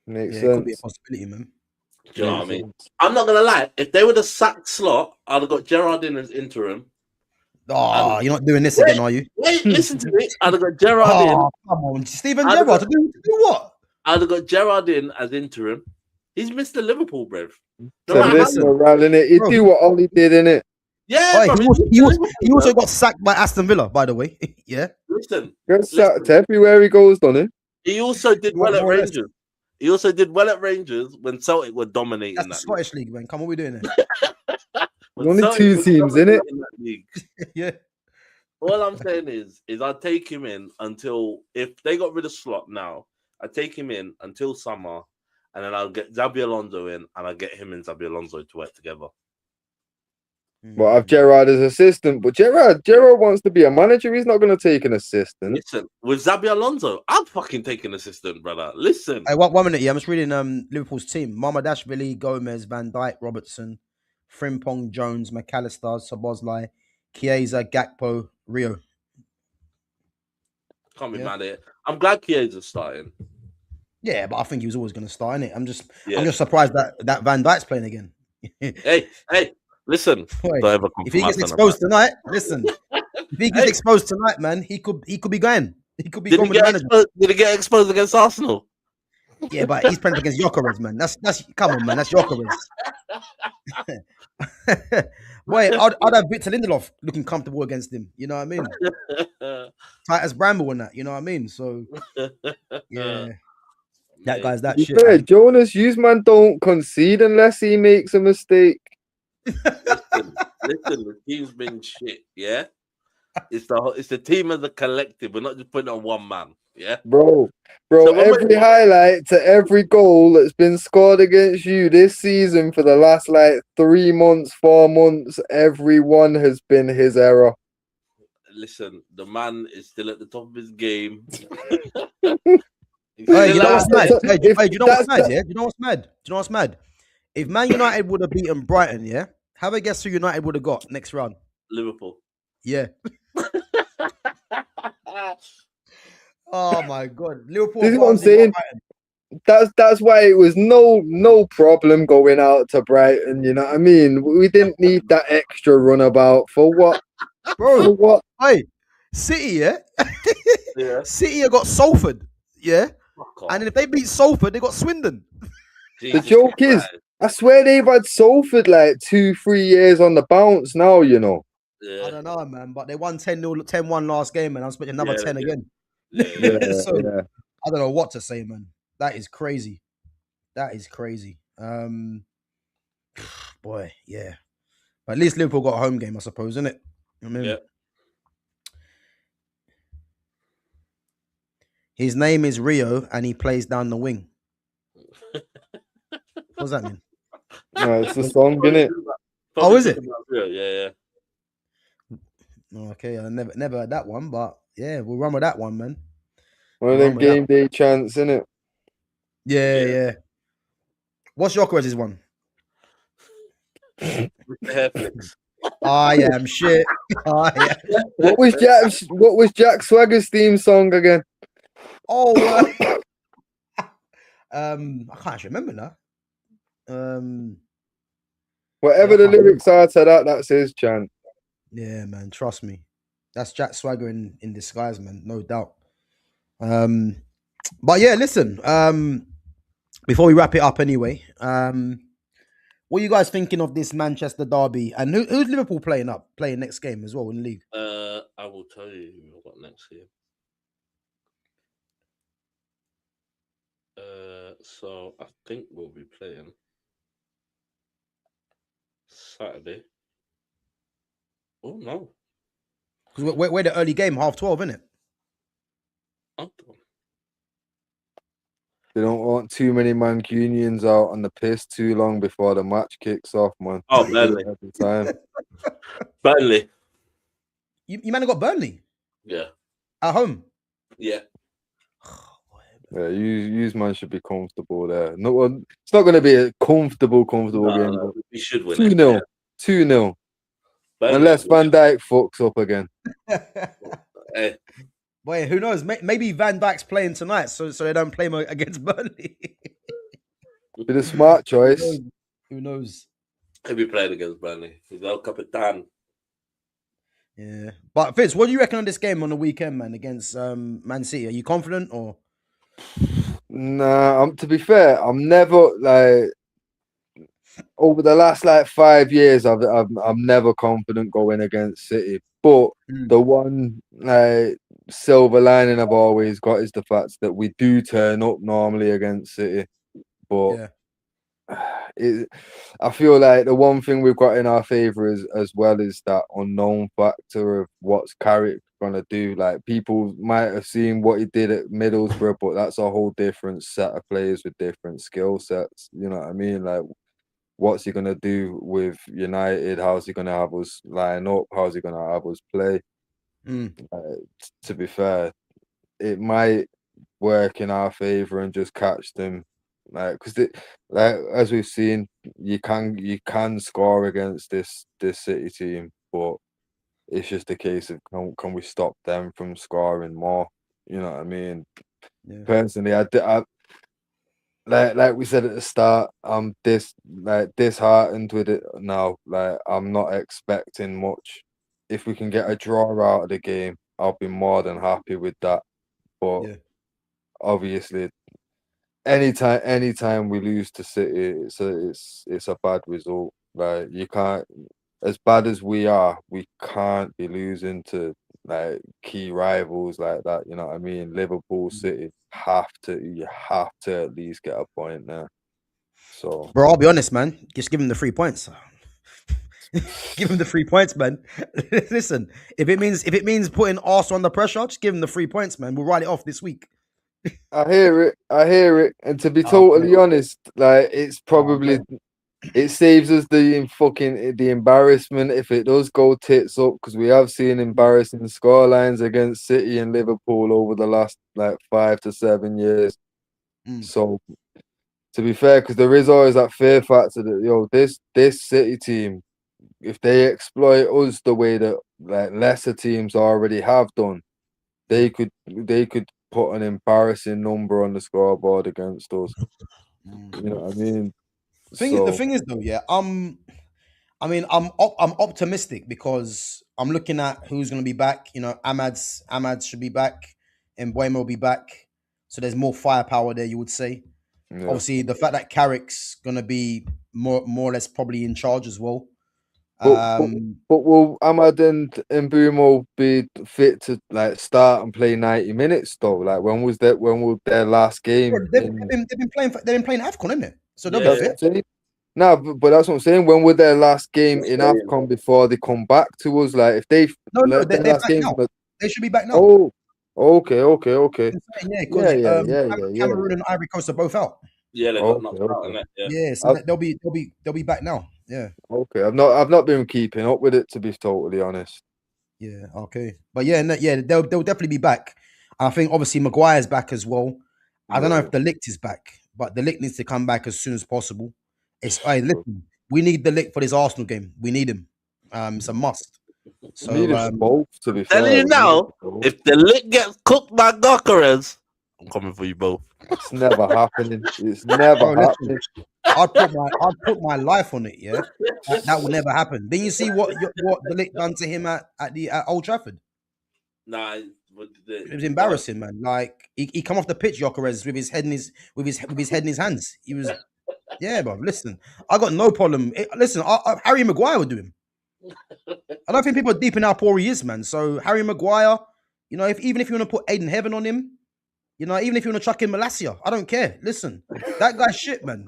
Speaker 3: Makes sense.
Speaker 1: It could be a possibility, man.
Speaker 2: Do you know what I mean? I'm not going to lie. If they would have sacked Slot, I'd have got Gerrard in as interim.
Speaker 1: Oh, you're not doing this again, are you?
Speaker 2: Wait, listen to me. I'd have got Gerrard in.
Speaker 1: Come on, Steven Gerrard to do what?
Speaker 2: I'd have got Gerrard in as interim. He's Mr. Liverpool, bruv.
Speaker 3: He do what Ollie did, innit?
Speaker 2: Yeah,
Speaker 1: he also got sacked by Aston Villa, by the way. Yeah.
Speaker 2: Listen.
Speaker 3: Gets sacked everywhere he goes, doesn't he?
Speaker 2: He also did well at Rangers. He also did well at Rangers when Celtic were dominating
Speaker 1: that. That's the Scottish League, man. Come on, what are we doing here?
Speaker 3: Only two teams, innit?
Speaker 1: Yeah.
Speaker 2: All I'm saying is I'd take him in until, if they got rid of Slot now, I'd take him in until summer, and then I'll get Xabi Alonso in, and I'll get him and Xabi Alonso to work together.
Speaker 3: But I've Gerrard as assistant. But Gerrard wants to be a manager. He's not going to take an assistant.
Speaker 2: Listen, with Xabi Alonso, I'm fucking taking assistant, brother. Listen.
Speaker 1: Hey, 1 minute, yeah. I'm just reading Liverpool's team. Mamadashvili, Gomez, Van Dijk, Robertson, Frimpong, Jones, McAllister, Szoboszlai, Chiesa, Gakpo, Rio.
Speaker 2: Can't be mad at it. I'm glad Chiesa's starting.
Speaker 1: Yeah, but I think he was always going to start, innit? I'm just surprised that Van Dijk's playing again.
Speaker 2: hey, listen.
Speaker 1: If he gets exposed tonight, man, he could be going. He could be going with the manager.
Speaker 2: Did he get exposed against Arsenal?
Speaker 1: Yeah, but he's playing against Gyökeres, man. That's come on, man. That's Gyökeres. Boy, I'd have Victor Lindelof looking comfortable against him. You know what I mean? Tight as Bramble and that. You know what I mean? So, yeah. That guy's that shit.
Speaker 3: Yeah, Jonas, man don't concede unless he makes a mistake.
Speaker 2: Listen, the team's been shit, yeah? It's the team as a collective. We're not just putting on one man, yeah?
Speaker 3: Bro, so every highlight to every goal that's been scored against you this season for the last 3 months, 4 months, everyone has been his error.
Speaker 2: Listen, the man is still at the top of his game.
Speaker 1: Hey, you know what's mad? Do you know what's mad? Yeah, do you know what's mad? If Man United would have beaten Brighton, yeah, have a guess who United would have got next round?
Speaker 2: Liverpool.
Speaker 1: Yeah. Oh my god, Liverpool.
Speaker 3: This is what I'm saying. That's why it was no problem going out to Brighton. You know what I mean? We didn't need that extra runabout for what,
Speaker 1: bro?
Speaker 3: For what?
Speaker 1: Hey, City, yeah. City got Salford, yeah. And if they beat Salford, they got Swindon.
Speaker 3: The joke is, I swear they've had Salford 2-3 years on the bounce now, you know.
Speaker 2: Yeah.
Speaker 1: I don't know, man, but they won 10-0, 10-1 last game, and I'm expecting another 10 again. So, I don't know what to say, man. That is crazy. Boy, yeah. But at least Liverpool got a home game, I suppose, isn't it? I mean, his name is Rio, and he plays down the wing. What does that mean?
Speaker 3: No, it's the song, isn't it?
Speaker 1: Oh, is it?
Speaker 2: Yeah.
Speaker 1: Okay, I never heard that one, but yeah, we'll run with that one, man.
Speaker 3: One of them game day chants, innit?
Speaker 1: Yeah. What's Gyökeres' one? I am shit.
Speaker 3: What was Jack Swagger's theme song again?
Speaker 1: Oh, I can't actually remember now.
Speaker 3: Whatever the lyrics are to that's his chant.
Speaker 1: Yeah, man, trust me. That's Jack Swagger in disguise, man, no doubt. But yeah, listen, before we wrap it up anyway, what are you guys thinking of this Manchester derby? And who's Liverpool playing next game as well in the league?
Speaker 2: I will tell you who I've got next game. So I think we'll be playing Saturday. Oh no,
Speaker 1: because we're the early game, 12:30, isn't it?
Speaker 3: They don't want too many Mancunians out on the piss too long before the match kicks off, man.
Speaker 2: Oh, Burnley.
Speaker 3: Every time.
Speaker 2: Burnley.
Speaker 1: You man have got Burnley?
Speaker 2: Yeah.
Speaker 1: At home?
Speaker 2: Yeah.
Speaker 3: Yeah, you man should be comfortable there. No, it's not going to be a comfortable game.
Speaker 2: No, we should win
Speaker 3: 2-0. 2-0. Unless Van Dijk fucks up again.
Speaker 2: Hey.
Speaker 1: Boy, who knows? Maybe Van Dijk's playing tonight, so they don't play him against Burnley.
Speaker 3: Be the smart choice.
Speaker 1: Who knows?
Speaker 2: He'll be playing against Burnley. He's El Capitan.
Speaker 1: Yeah. But Fitz, what do you reckon on this game on the weekend, man, against Man City? Are you confident or?
Speaker 3: Nah, to be fair, I'm never over the last 5 years, I'm never confident going against City. But the one silver lining I've always got is the fact that we do turn up normally against City. But I feel like the one thing we've got in our favour as well is that unknown factor of what's Carrick gonna do. Like, people might have seen what he did at Middlesbrough, but that's a whole different set of players with different skill sets. You know what I mean? Like, what's he gonna do with United? How's he gonna have us line up? How's he gonna have us play? To be fair, it might work in our favor and just catch them, because as we've seen, you can score against this City team, but it's just a case of can we stop them from scoring more? You know what I mean?
Speaker 1: Yeah.
Speaker 3: Personally, I like we said at the start, I'm disheartened with it now. Like, I'm not expecting much. If we can get a draw out of the game, I'll be more than happy with that. But
Speaker 1: Yeah.
Speaker 3: obviously, anytime we lose to City, it's a bad result. Like, you can't, as bad as we are, we can't be losing to like key rivals like that. You know what I mean? Liverpool, City you have to at least get a point there. So,
Speaker 1: Bro, I'll be honest, man. Just give him the 3 points. Give him the 3 points, man. Listen, if it means putting Arsenal under pressure, just give him the 3 points, man. We'll write it off this week.
Speaker 3: I hear it, and to be totally honest, like, it's probably it saves us the embarrassment if it does go tits up, because we have seen embarrassing scorelines against City and Liverpool over the last like 5 to 7 years. So, to be fair, because there is always that fear factor that this City team, if they exploit us the way that like lesser teams already have done, they could put an embarrassing number on the scoreboard against us. You know what I mean?
Speaker 1: The thing is though, yeah, I'm optimistic because I'm looking at who's going to be back. You know, Ahmad should be back, and Mbeumo will be back. So there's more firepower there, you would say. Yeah. Obviously, the fact that Carrick's going to be more or less probably in charge as well.
Speaker 3: But will Ahmad and Mbeumo be fit to like start and play 90 minutes though? Like, when was their last game?
Speaker 1: They've been playing AFCON, isn't it? So they'll be fit.
Speaker 3: No, but that's what I'm saying. When were their last game in AFCON before they come back to us? Like, if they're
Speaker 1: back now. They should be back now.
Speaker 3: Oh, okay.
Speaker 1: Yeah, Cameroon and Ivory Coast are both out.
Speaker 2: Yeah, they got knocked out on that.
Speaker 1: Yeah, so they'll be back now. Yeah.
Speaker 3: Okay, I've not been keeping up with it, to be totally honest.
Speaker 1: Yeah. Okay. But they'll definitely be back. I think obviously Maguire's back as well. I don't know if the Ligt is back, but the Ligt needs to come back as soon as possible. Listen, we need the Ligt for this Arsenal game. We need him. It's a must. So
Speaker 3: we need him both, to be
Speaker 2: fair. Telling you now, if the Ligt gets cooked by Gokeres, I'm coming for you both.
Speaker 3: It's never happening. It's never happening.
Speaker 1: I'd put my life on it. Yeah, that will never happen. Then you see what the Ligt done to him at Old Trafford.
Speaker 2: Nah,
Speaker 1: it was embarrassing, man. Like, he come off the pitch, Gokeres, with his head in his hands. He was, yeah, bro. Listen, I got no problem. Listen, Harry Maguire would do him. I don't think people are deep in how poor he is, man. So Harry Maguire, you know, even if you want to put Aiden Heaven on him. You know, even if you want to chuck in Malacia, I don't care. Listen, that guy's shit, man.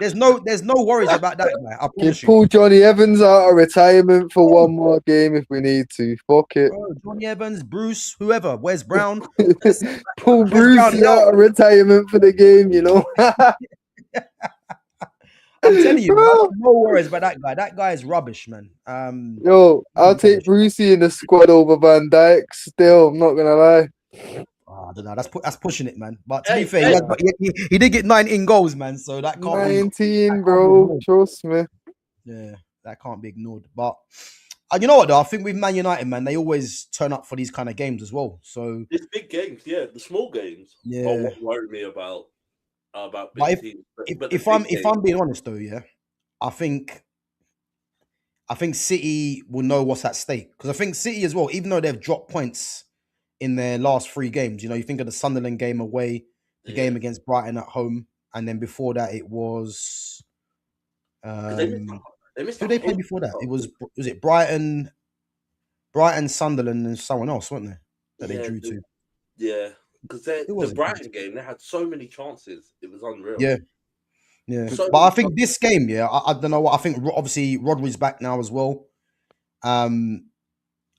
Speaker 1: there's no worries about that guy. I promise you.
Speaker 3: Pull Johnny Evans out of retirement for one more game if we need to. Fuck it.
Speaker 1: Bro, Johnny Evans, Bruce, whoever. Where's Brown?
Speaker 3: Pull Bruce out of retirement for the game, you know.
Speaker 1: I'm telling you, no worries about that guy. That guy is rubbish, man.
Speaker 3: I'll take Brucey in the squad over Van Dijk. Still, I'm not gonna lie.
Speaker 1: I don't know. That's pushing it, man. But to be fair, he did get 19 goals, man. So that can't
Speaker 3: 19, bro. Trust me.
Speaker 1: Yeah, that can't be ignored. But you know what, though? I think with Man United, man, they always turn up for these kind of games as well. So
Speaker 2: it's big games, yeah. The small games, what worry me about
Speaker 1: big teams. If I'm being honest, though, yeah, I think City will know what's at stake, because I think City as well, even though they've dropped points in their last 3 games, you know, you think of the Sunderland game away, the game against Brighton at home, and then before that it was who they played before that? It was it Brighton, Sunderland, and someone else, wasn't there? That they drew to.
Speaker 2: Yeah, because the Brighton game, they had so many chances, it was unreal.
Speaker 1: Yeah. But I think this game, I don't know what I think. Obviously, Rodri's back now as well.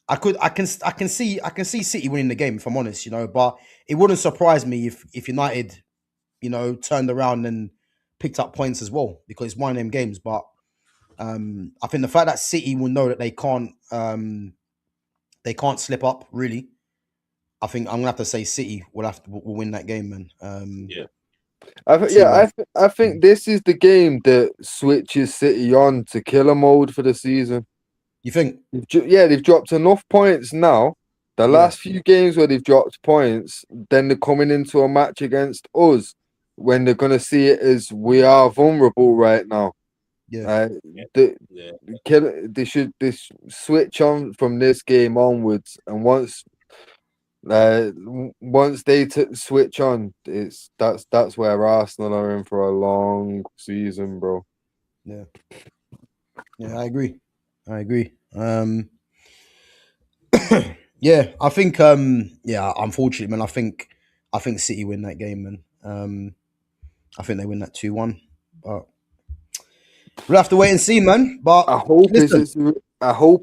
Speaker 1: I can see City winning the game, if I'm honest, you know, but it wouldn't surprise me if United, you know, turned around and picked up points as well because it's one of them games. But I think the fact that City will know that they can't slip up really. I think I'm gonna have to say City will win that game, man.
Speaker 2: Yeah.
Speaker 3: I think this is the game that switches City on to killer mode for the season.
Speaker 1: You think?
Speaker 3: They've dropped enough points now. The last few games where they've dropped points, then they're coming into a match against us when they're gonna see it as we are vulnerable right now. They should switch on from this game onwards, and once they switch on, that's where Arsenal are in for a long season, bro.
Speaker 1: Yeah, I agree. Yeah, I think unfortunately, man, I think City win that game, man. I think they win that 2-1, but we'll have to wait and see, man. But
Speaker 3: I hope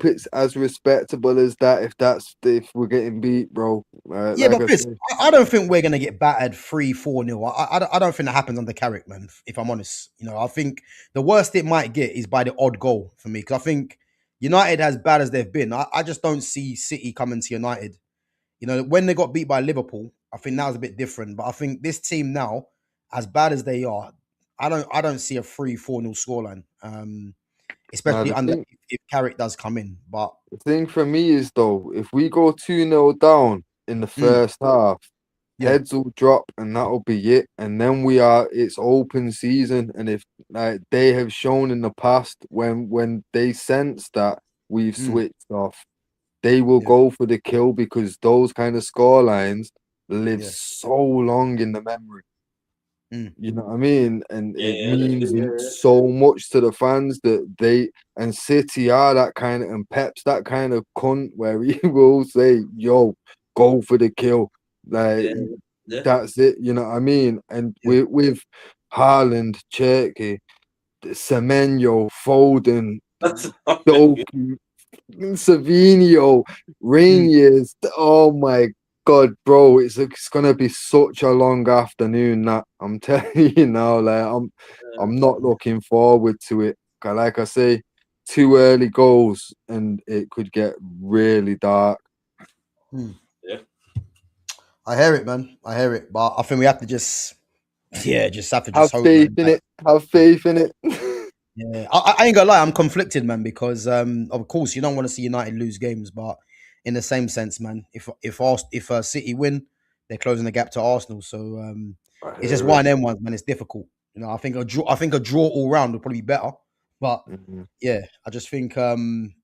Speaker 3: it's as respectable as that. If we're getting beat, bro.
Speaker 1: But Chris, I don't think we're gonna get battered 3-4-0. I don't think that happens under Carrick, man. If I'm honest, I think the worst it might get is by the odd goal for me, because I think United, as bad as they've been, I just don't see City coming to United. When they got beat by Liverpool, I think that was a bit different. But I think this team now, as bad as they are, I don't see a 3-4-0 scoreline. Especially if Carrick does come in. But
Speaker 3: the thing for me is, though, if we go 2-0 down in the first half, heads will drop and that'll be it. And then it's open season. And if they have shown in the past when they sense that we've switched off, they will go for the kill, because those kind of scorelines live so long in the memory. You know what I mean? And it means so much to the fans that and City are that kind of, and Pep's that kind of cunt where he will say, yo, go for the kill. That's it, you know what I mean? And with Haaland, Cherky, Semenyo, Foden, Doku, Savinio, Reyes, oh my God, bro, it's gonna be such a long afternoon. That I'm telling you now, I'm not looking forward to it. Like I say, 2 early goals and it could get really dark.
Speaker 2: Yeah,
Speaker 1: I hear it, man. I hear it, but I think we have to just have
Speaker 3: hope faith in it. Have faith in it.
Speaker 1: Yeah, I ain't gonna lie, I'm conflicted, man, because of course you don't want to see United lose games, but in the same sense, man, if City win, they're closing the gap to Arsenal. So it's just one of them ones, man. It's difficult. I think a draw all round would probably be better. But I just think Carrick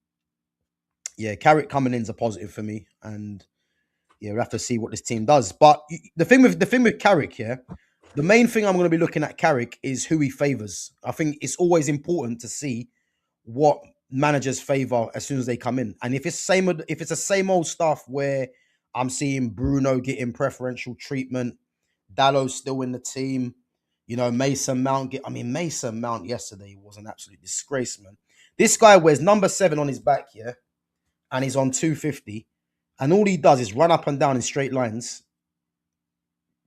Speaker 1: coming in is a positive for me, and we'll have to see what this team does. But the thing with Carrick, the main thing I'm going to be looking at Carrick is who he favours. I think it's always important to see what managers favour as soon as they come in. And if it's the same old stuff where I'm seeing Bruno getting preferential treatment, Dallow's still in the team, Mason Mount Mason Mount yesterday was an absolute disgrace, man. This guy wears number 7 on his back, and he's on 250, and all he does is run up and down in straight lines,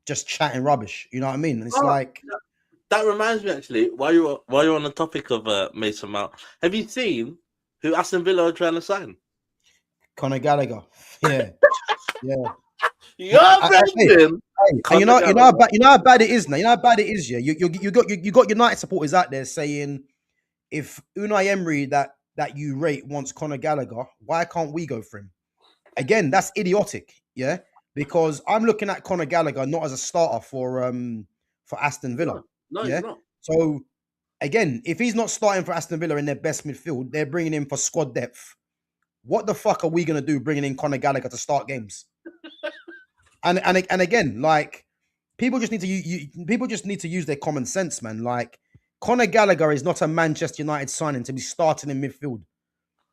Speaker 1: just chatting rubbish. You know what I mean? And it's
Speaker 2: that reminds me, actually, while you're on the topic of Mason Mount, have you seen who Aston Villa are trying to sign?
Speaker 1: Conor Gallagher. Yeah.
Speaker 2: You know
Speaker 1: how bad it is now. You know how bad it is. Yeah, you got United supporters out there saying, if Unai Emery that you rate wants Conor Gallagher, why can't we go for him? Again, that's idiotic. Yeah, because I'm looking at Conor Gallagher not as a starter for Aston Villa.
Speaker 2: No, he's not.
Speaker 1: So again, if he's not starting for Aston Villa in their best midfield, they're bringing him for squad depth. What the fuck are we gonna do bringing in Conor Gallagher to start games? and again, people just need to use their common sense, man. Conor Gallagher is not a Manchester United signing to be starting in midfield.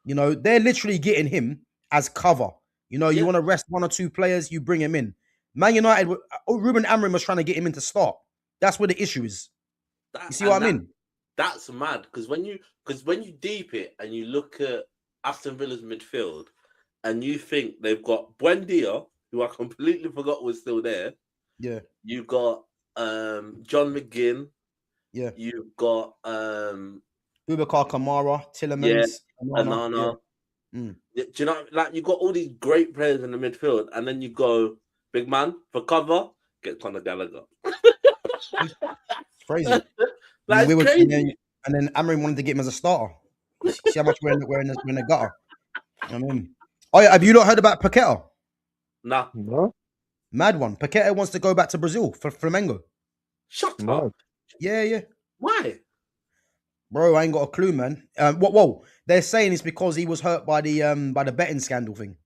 Speaker 1: They're literally getting him as cover. You want to rest 1 or 2 players, you bring him in. Man United, Ruben Amorim was trying to get him in to start. That's where the issue is. You see what I mean?
Speaker 2: That's mad, because when you deep it and you look at Aston Villa's midfield and you think they've got Buendia, who I completely forgot was still there.
Speaker 1: Yeah.
Speaker 2: You got John McGinn.
Speaker 1: Yeah.
Speaker 2: You've got
Speaker 1: Boubacar Kamara, Tillemans,
Speaker 2: Anana.
Speaker 1: Yeah.
Speaker 2: Do you know, like, you got all these great players in the midfield, and then you go, big man, for cover, get Conor Gallagher.
Speaker 1: It's crazy.
Speaker 2: That's crazy.
Speaker 1: And then Amorim wanted to get him as a starter. You see how much we're in the gutter. I mean, oh yeah, have you not heard about Paqueta?
Speaker 2: Nah.
Speaker 3: No,
Speaker 1: Mad one. Paqueta wants to go back to Brazil for Flamengo.
Speaker 2: Shut
Speaker 3: no.
Speaker 2: up.
Speaker 1: Yeah.
Speaker 2: Why?
Speaker 1: Bro, I ain't got a clue, man. Whoa, they're saying it's because he was hurt by the betting scandal thing.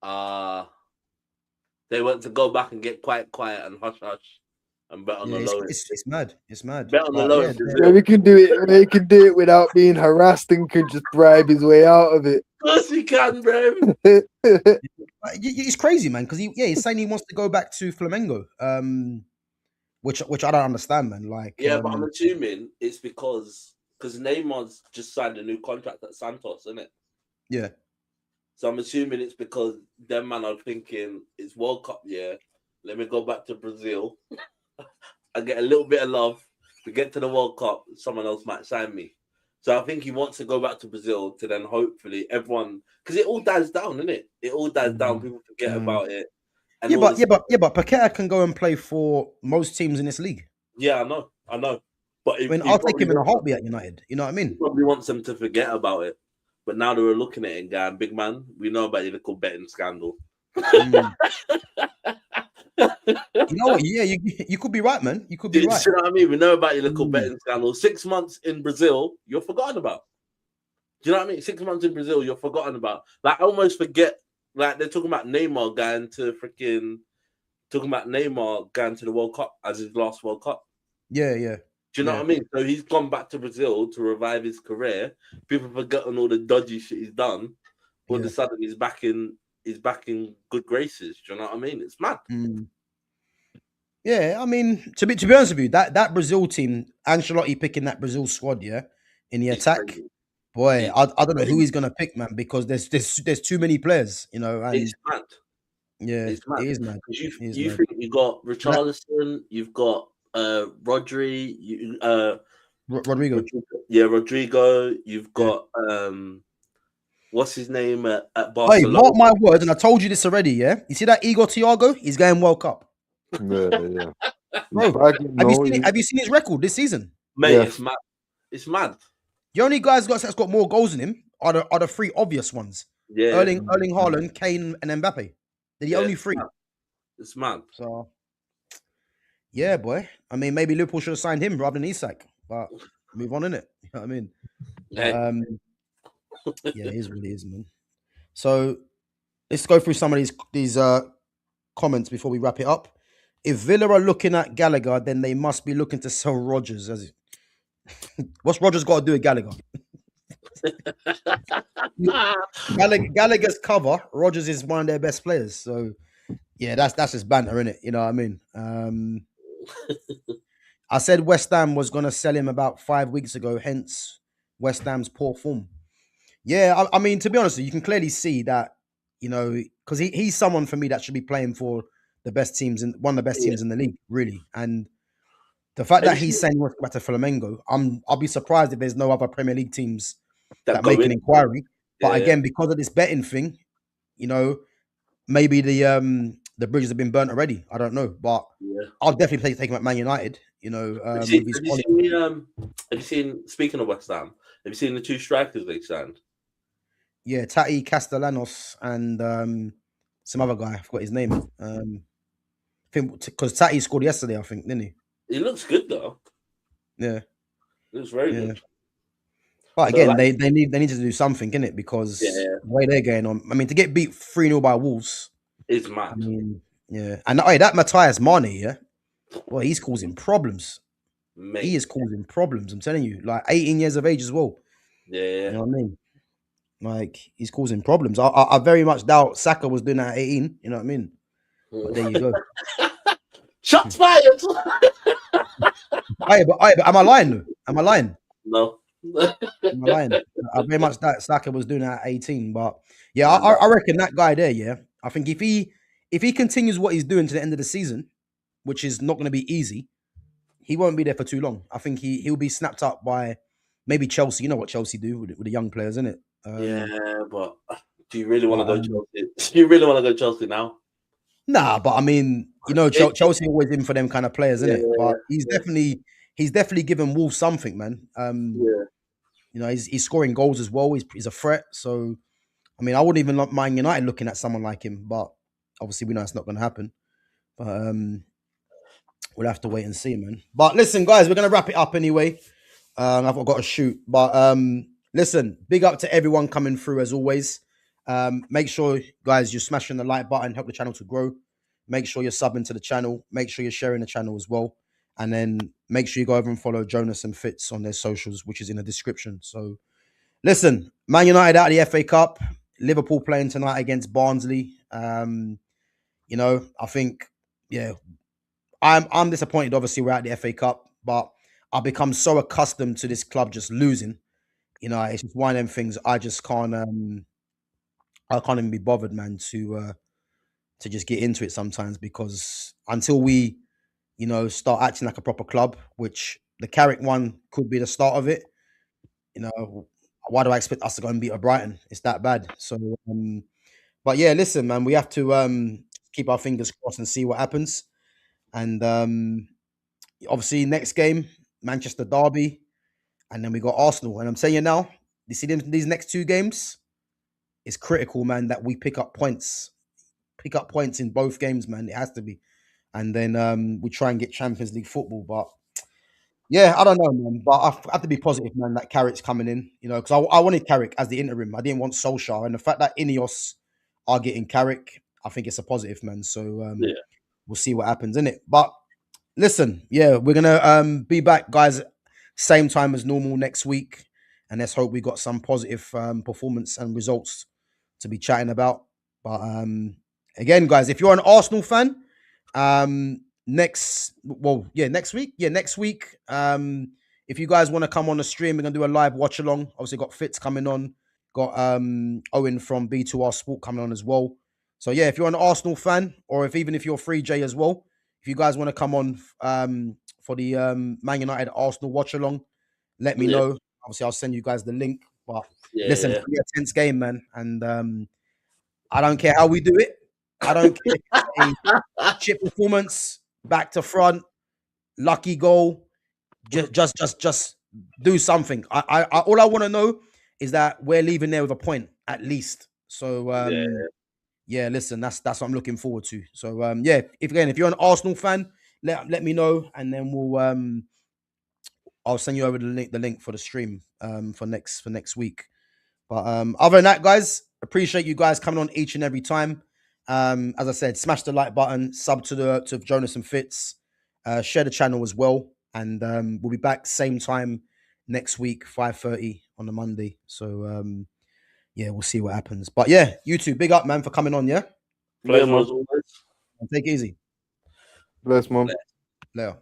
Speaker 2: They want to go back and get quiet and hush and bet on the low.
Speaker 1: It's mad. It's mad.
Speaker 2: Bet on the low.
Speaker 3: Yeah, we can do it. They can do it without being harassed and can just bribe his way out of it.
Speaker 2: Of course he can, bro.
Speaker 1: It's crazy, man. Because he's saying he wants to go back to Flamengo. Which I don't understand, man. Like,
Speaker 2: yeah, but I'm assuming it's because Neymar's just signed a new contract at Santos, isn't it?
Speaker 1: Yeah.
Speaker 2: So I'm assuming it's because them man are thinking it's World Cup year. Let me go back to Brazil. I get a little bit of love to get to the World Cup. Someone else might sign me. So I think he wants to go back to Brazil to then hopefully everyone, because it all dies down, isn't it? It all dies down. People forget about it. And
Speaker 1: but Paqueta can go and play for most teams in this league.
Speaker 2: Yeah, I know. But
Speaker 1: I'll take him in a heartbeat at United. You know what I mean?
Speaker 2: He probably wants them to forget about it. But now they were looking at it and going, big man, we know about your little betting scandal.
Speaker 1: You know what? Yeah, you could be right, man. You could be right.
Speaker 2: You know what I mean? We know about your little betting scandal. 6 months in Brazil, you're forgotten about. Do you know what I mean? 6 months in Brazil, you're forgotten about. Like, I almost forget. Like, they're talking about Neymar going to the World Cup as his last World Cup.
Speaker 1: Yeah.
Speaker 2: Do you know what I mean? So he's gone back to Brazil to revive his career. People forgotten all the dodgy shit he's done. All of a sudden, he's back in good graces. Do you know what I mean? It's mad.
Speaker 1: Yeah, I mean, to be honest with you, that Brazil team, Ancelotti picking that Brazil squad, in the attack, crazy. Boy, I don't know who he's gonna pick, man, because there's too many players, you know. And
Speaker 2: it's mad.
Speaker 1: Yeah,
Speaker 2: it's mad.
Speaker 1: It is mad.
Speaker 2: You think you got Richarlison, you've got Rodri,
Speaker 1: Rodrigo.
Speaker 2: Rodrigo. You've got what's his name at Barcelona?
Speaker 1: Hey, mark my words, and I told you this already. Yeah, you see that Igor Thiago? He's going World Cup.
Speaker 3: Yeah.
Speaker 1: Bro, have you seen his record this season?
Speaker 2: Mate, it's mad. It's mad.
Speaker 1: The only guys that's got more goals than him are the three obvious ones.
Speaker 2: Yeah,
Speaker 1: Erling Haaland, Kane, and Mbappe. They're the only three.
Speaker 2: It's mad.
Speaker 1: So, yeah, boy. I mean, maybe Liverpool should have signed him rather than Isak, but move on, innit? You know what I mean?
Speaker 2: Yeah.
Speaker 1: Yeah, it is what it is, man. So let's go through some of these comments before we wrap it up. If Villa are looking at Gallagher, then they must be looking to sell Rodgers. What's Rodgers got to do with Gallagher? Gallagher's cover. Rodgers is one of their best players. So yeah, that's just banter, innit? You know what I mean? I said West Ham was going to sell him about 5 weeks ago. Hence West Ham's poor form. Yeah, I mean, to be honest, you can clearly see that, you know, because he's someone for me that should be playing for the best teams and one of the best teams in the league, really. And the fact that he's saying he wants to go back to Flamengo, I'll be surprised if there's no other Premier League teams that make an inquiry. But again, because of this betting thing, you know, maybe the bridges have been burnt already. I don't know, but I'll definitely take him at Man United. You know,
Speaker 2: have you seen? Speaking of West Ham, have you seen the two strikers they signed?
Speaker 1: Yeah, Tati Castellanos and some other guy. I forgot his name. I think because Tati scored yesterday, I think, didn't he?
Speaker 2: He looks good though.
Speaker 1: Yeah,
Speaker 2: he looks very good.
Speaker 1: But again, they need to do something, innit? Because the way they're going on, I mean, to get beat 3-0 by Wolves
Speaker 2: is mad.
Speaker 1: I mean, and that Matthias Mane, well, he's causing problems. Mate. He is causing problems. I'm telling you, like 18 years of age as well.
Speaker 2: Yeah,
Speaker 1: you know what I mean. Like he's causing problems. I very much doubt Saka was doing that at 18. You know what I mean. But there you go.
Speaker 2: Shots fired.
Speaker 1: but am I lying? Am I lying?
Speaker 2: No.
Speaker 1: Am I lying? I very much that Saka was doing that at 18. But yeah, I reckon that guy there. Yeah, I think if he continues what he's doing to the end of the season, which is not going to be easy, he won't be there for too long. I think he'll be snapped up by maybe Chelsea. You know what Chelsea do with the young players, isn't it?
Speaker 2: Yeah, but do you really want to go Chelsea? Do you really want to go Chelsea now?
Speaker 1: Nah, but I mean, you know, Chelsea always in for them kind of players, isn't it? But he's definitely given Wolves something, man. You know, he's scoring goals as well. He's a threat. So, I mean, I wouldn't even mind United looking at someone like him, but obviously we know it's not going to happen. But we'll have to wait and see, man. But listen, guys, we're going to wrap it up anyway. I've got to shoot. But listen, big up to everyone coming through as always. Make sure, guys, you're smashing the like button, help the channel to grow. Make sure you're subbing to the channel. Make sure you're sharing the channel as well. And then make sure you go over and follow Jonas and Fitz on their socials, which is in the description. So, listen, Man United out of the FA Cup. Liverpool playing tonight against Barnsley. You know, I think, yeah, I'm disappointed. Obviously, we're out of the FA Cup, but I've become so accustomed to this club just losing. You know, it's just one of them things I just can't. I can't even be bothered, man, to just get into it sometimes, because until we, you know, start acting like a proper club, which the Carrick one could be the start of it. You know, why do I expect us to go and beat a Brighton? It's that bad. So, but yeah, listen, man, we have to keep our fingers crossed and see what happens. And obviously, next game, Manchester Derby, and then we got Arsenal. And I'm saying you now, you see these next two games, it's critical, man, that we pick up points in both games, man. It has to be. And then we try and get Champions League football. But yeah, I don't know, man. But I have to be positive, man, that Carrick's coming in, you know, because I wanted Carrick as the interim. I didn't want Solskjaer. And the fact that Ineos are getting Carrick, I think it's a positive, man. So we'll see what happens, innit? But listen, yeah, we're going to be back, guys, same time as normal next week. And let's hope we got some positive performance and results to be chatting about. But again, guys, if you're an Arsenal fan, next week, if you guys want to come on the stream, we're gonna do a live watch along. Obviously, got Fitz coming on, got Owen from B2R Sport coming on as well. So yeah, if you're an Arsenal fan, or even if you're free J as well, if you guys want to come on for the Man United Arsenal watch along, let me know. Obviously, I'll send you guys the link. But listen, it's a tense game, man, and I don't care how we do it. I don't care if it's a chip performance, back to front, lucky goal. Just do something. I all I want to know is that we're leaving there with a point at least. So yeah, listen, that's what I'm looking forward to. So yeah, if you're an Arsenal fan, let me know, and then we'll I'll send you over the link for the stream for next week. But other than that, guys, appreciate you guys coming on each and every time. As I said, smash the like button, sub to Jonas and Fitz, share the channel as well, and we'll be back same time next week, 5:30 on the Monday. So yeah, we'll see what happens. But yeah, you two, big up, man, for coming on. Yeah,
Speaker 2: Pleasure as always.
Speaker 1: Take it easy.
Speaker 3: Bless, mom.
Speaker 1: Later.